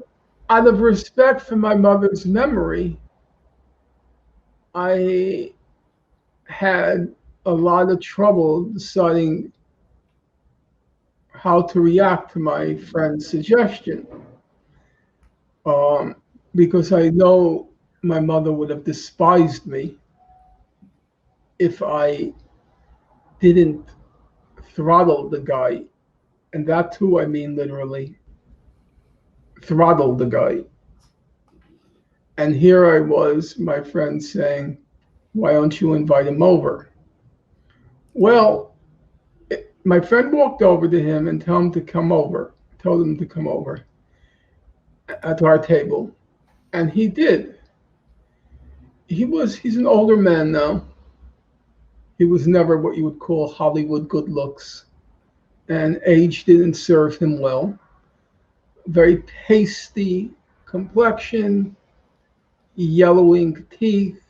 out of respect for my mother's memory, I had a lot of trouble deciding how to react to my friend's suggestion, because I know my mother would have despised me if I didn't throttle the guy. And that too, I mean literally, throttle the guy. And here I was, my friend saying, why don't you invite him over? Well, my friend walked over to him and told him to come over at our table. And he did. He's an older man now. He was never what you would call Hollywood good looks. And age didn't serve him well. Very pasty complexion, yellowing teeth,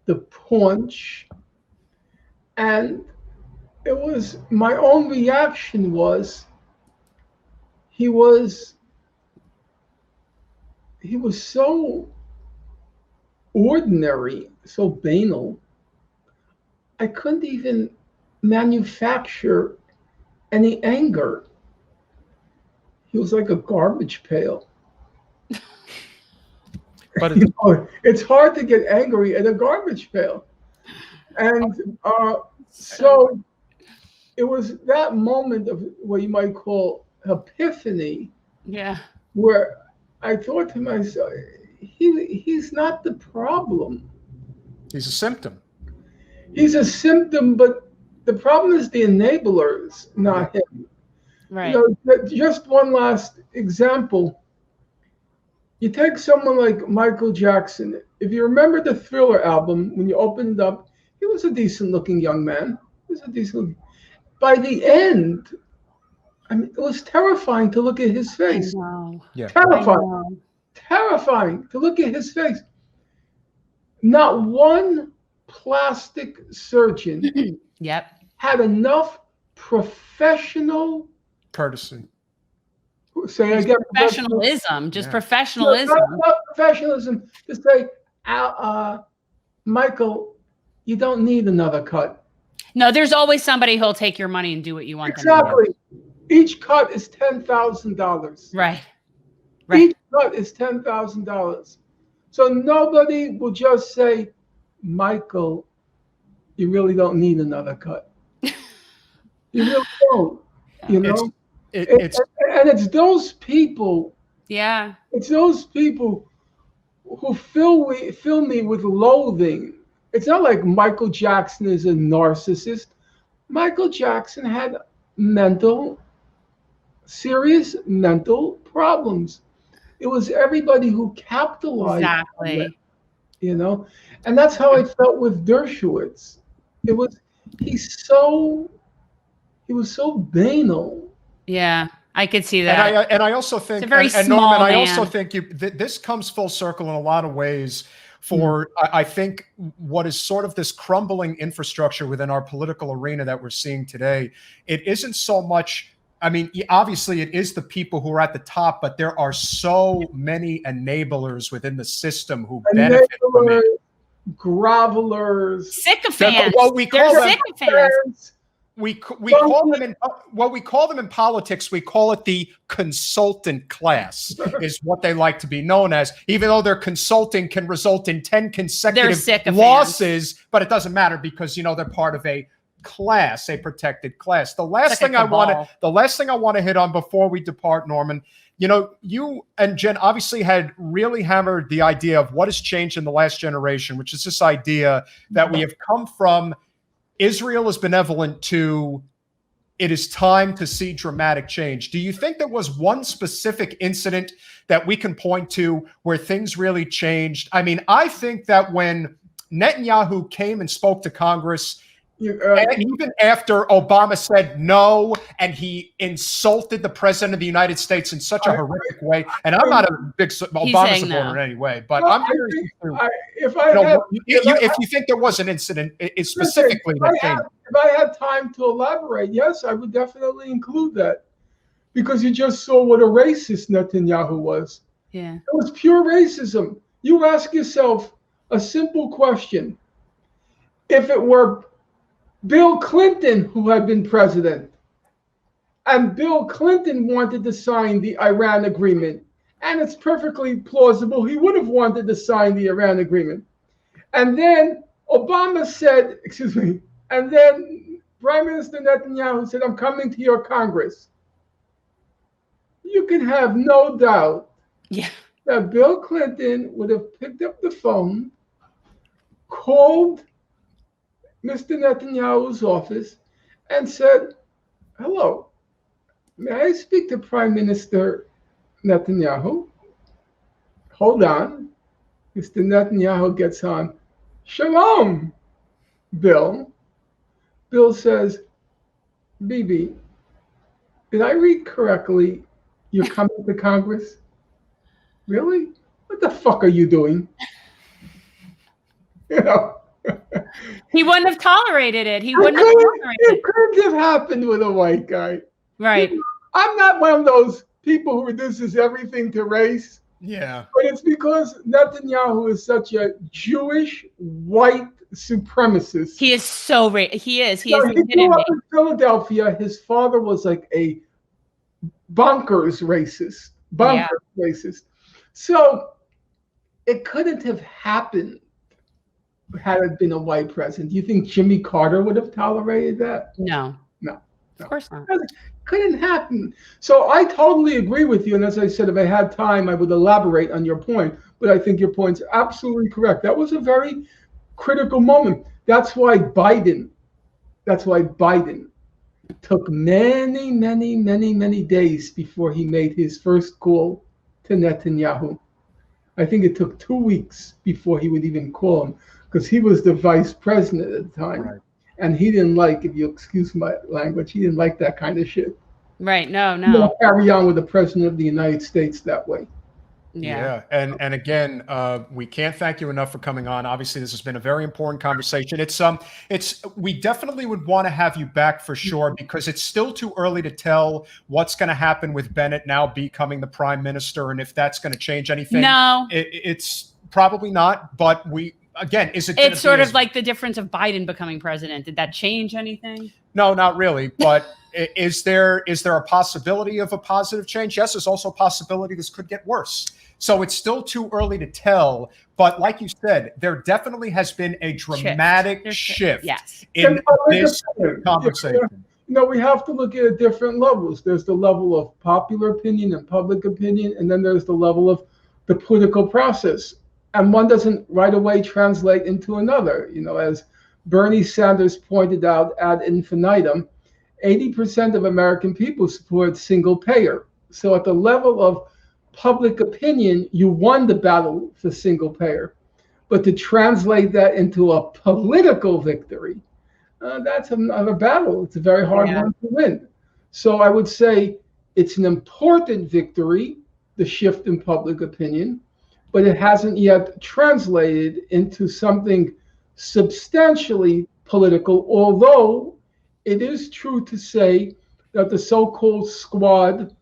the paunch. And it was, my own reaction was, he was so ordinary, so banal. I couldn't even manufacture any anger. He was like a garbage pail. But it's hard to get angry at a garbage pail. And so it was that moment of what you might call epiphany. Yeah. Where I thought to myself, he's not the problem. he's a symptom. He's a symptom, but the problem is the enablers, not him. Right. You know, just one last example. You take someone like Michael Jackson. If you remember the Thriller album, when you opened up, he was a decent-looking young man. He was a decent. By the end, I mean, it was terrifying to look at his face. I know. Yeah. Terrifying. Terrifying to look at his face. Not one plastic surgeon Yep. had enough professional Courtesy. say again Professionalism, just professionalism. not professionalism to say, Michael, you don't need another cut. No, there's always somebody who'll take your money and do what you want them Exactly. Each cut is $10,000. to do. Right. Right. Each cut is $10,000. So nobody will just say, Michael, you really don't need another cut. You really don't. You know? And it's those people. Yeah. It's those people who fill me with loathing. It's not like Michael Jackson is a narcissist. Michael Jackson had serious mental problems. It was everybody who capitalized on it, you know? And that's how I felt with Dershowitz. He was so banal. Yeah, I could see that. And I also think, it's a very and small Norman, man. I also think this comes full circle in a lot of ways for, I think, what is sort of this crumbling infrastructure within our political arena that we're seeing today. It isn't so much, I mean, obviously it is the people who are at the top, but there are so many enablers within the system who benefit from it. Grovelers. Sycophants. Well, we call They're them sycophants. We call them we call them in politics. We call it the consultant class, is what they like to be known as. Even though their consulting can result in 10 consecutive losses, but it doesn't matter because they're part of a class, a protected class. The last thing I want to hit on before we depart, Norman. You and Jen obviously had really hammered the idea of what has changed in the last generation, which is this idea that we have come from Israel is benevolent to it is time to see dramatic change. Do you think there was one specific incident that we can point to where things really changed? I mean, I think that when Netanyahu came and spoke to Congress, And even after Obama said no, and he insulted the president of the United States in such a horrific way, and I'm not a big Obama supporter in any way, but I'm curious if you think there was an incident specifically that came. If I had time to elaborate, yes, I would definitely include that, because you just saw what a racist Netanyahu was. Yeah, it was pure racism. You ask yourself a simple question: if it were Bill Clinton who had been president, and Bill Clinton wanted to sign the Iran agreement, and it's perfectly plausible he would have wanted to sign the Iran agreement, and then Obama said, and then Prime Minister Netanyahu said, I'm coming to your Congress, you can have no doubt that Bill Clinton would have picked up the phone, called Mr. Netanyahu's office, and said, hello, may I speak to Prime Minister Netanyahu? Hold on. Mr. Netanyahu gets on. Shalom, Bill. Bill says, Bibi, did I read correctly? You're coming to Congress? Really? What the fuck are you doing? You know? He wouldn't have tolerated it. He wouldn't have tolerated it. It couldn't have happened with a white guy. Right. I'm not one of those people who reduces everything to race. Yeah. But it's because Netanyahu is such a Jewish white supremacist. He is so he is. He So is. he grew up in Philadelphia. His father was like a bonkers racist. Racist. So it couldn't have happened had it been a white president. Do you think Jimmy Carter would have tolerated that? No. Of course not. Couldn't happen. So I totally agree with you. And as I said, if I had time, I would elaborate on your point. But I think your point's absolutely correct. That was a very critical moment. That's why Biden took many days before he made his first call to Netanyahu. I think it took 2 weeks before he would even call him, because he was the vice president at the time. Right. And he didn't like, if you excuse my language, he didn't like that kind of shit. Right. No. You don't carry on with the president of the United States that way. Yeah. And again, we can't thank you enough for coming on. Obviously, this has been a very important conversation. We definitely would want to have you back for sure, because it's still too early to tell what's going to happen with Bennett now becoming the prime minister, and if that's going to change anything. No, it's probably not. But again, is it? It's sort of like the difference of Biden becoming president. Did that change anything? No, not really. But is there a possibility of a positive change? Yes, there's also a possibility this could get worse. So it's still too early to tell. But like you said, there definitely has been a dramatic shift in this conversation. We have to look at different levels. There's the level of popular opinion and public opinion, and then there's the level of the political process. And one doesn't right away translate into another. As Bernie Sanders pointed out ad infinitum, 80% of American people support single payer. So at the level of public opinion, you won the battle for single payer. But to translate that into a political victory, that's another battle. It's a very hard one to win. So I would say it's an important victory, the shift in public opinion, but it hasn't yet translated into something substantially political, although it is true to say that the so-called squad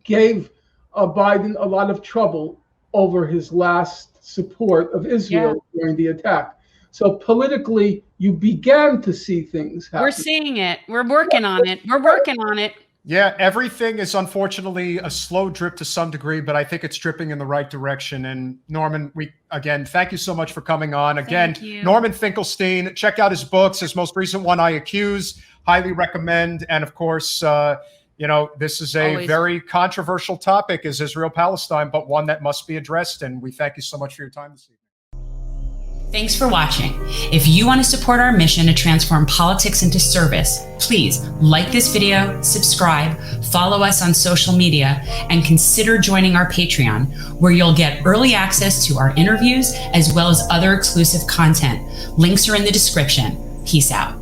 gave Biden a lot of trouble over his last support of Israel during the attack. So politically, you began to see things happen. We're seeing it. We're working on it. Yeah, everything is unfortunately a slow drip to some degree, but I think it's dripping in the right direction. And Norman, again, thank you so much for coming on. Again, Norman Finkelstein, check out his books. His most recent one, I Accuse, highly recommend. And of course, this is a very controversial topic, is Israel-Palestine, but one that must be addressed. And we thank you so much for your time this evening. Thanks for watching. If you want to support our mission to transform politics into service, please like this video, subscribe, follow us on social media, and consider joining our Patreon, where you'll get early access to our interviews as well as other exclusive content. Links are in the description. Peace out.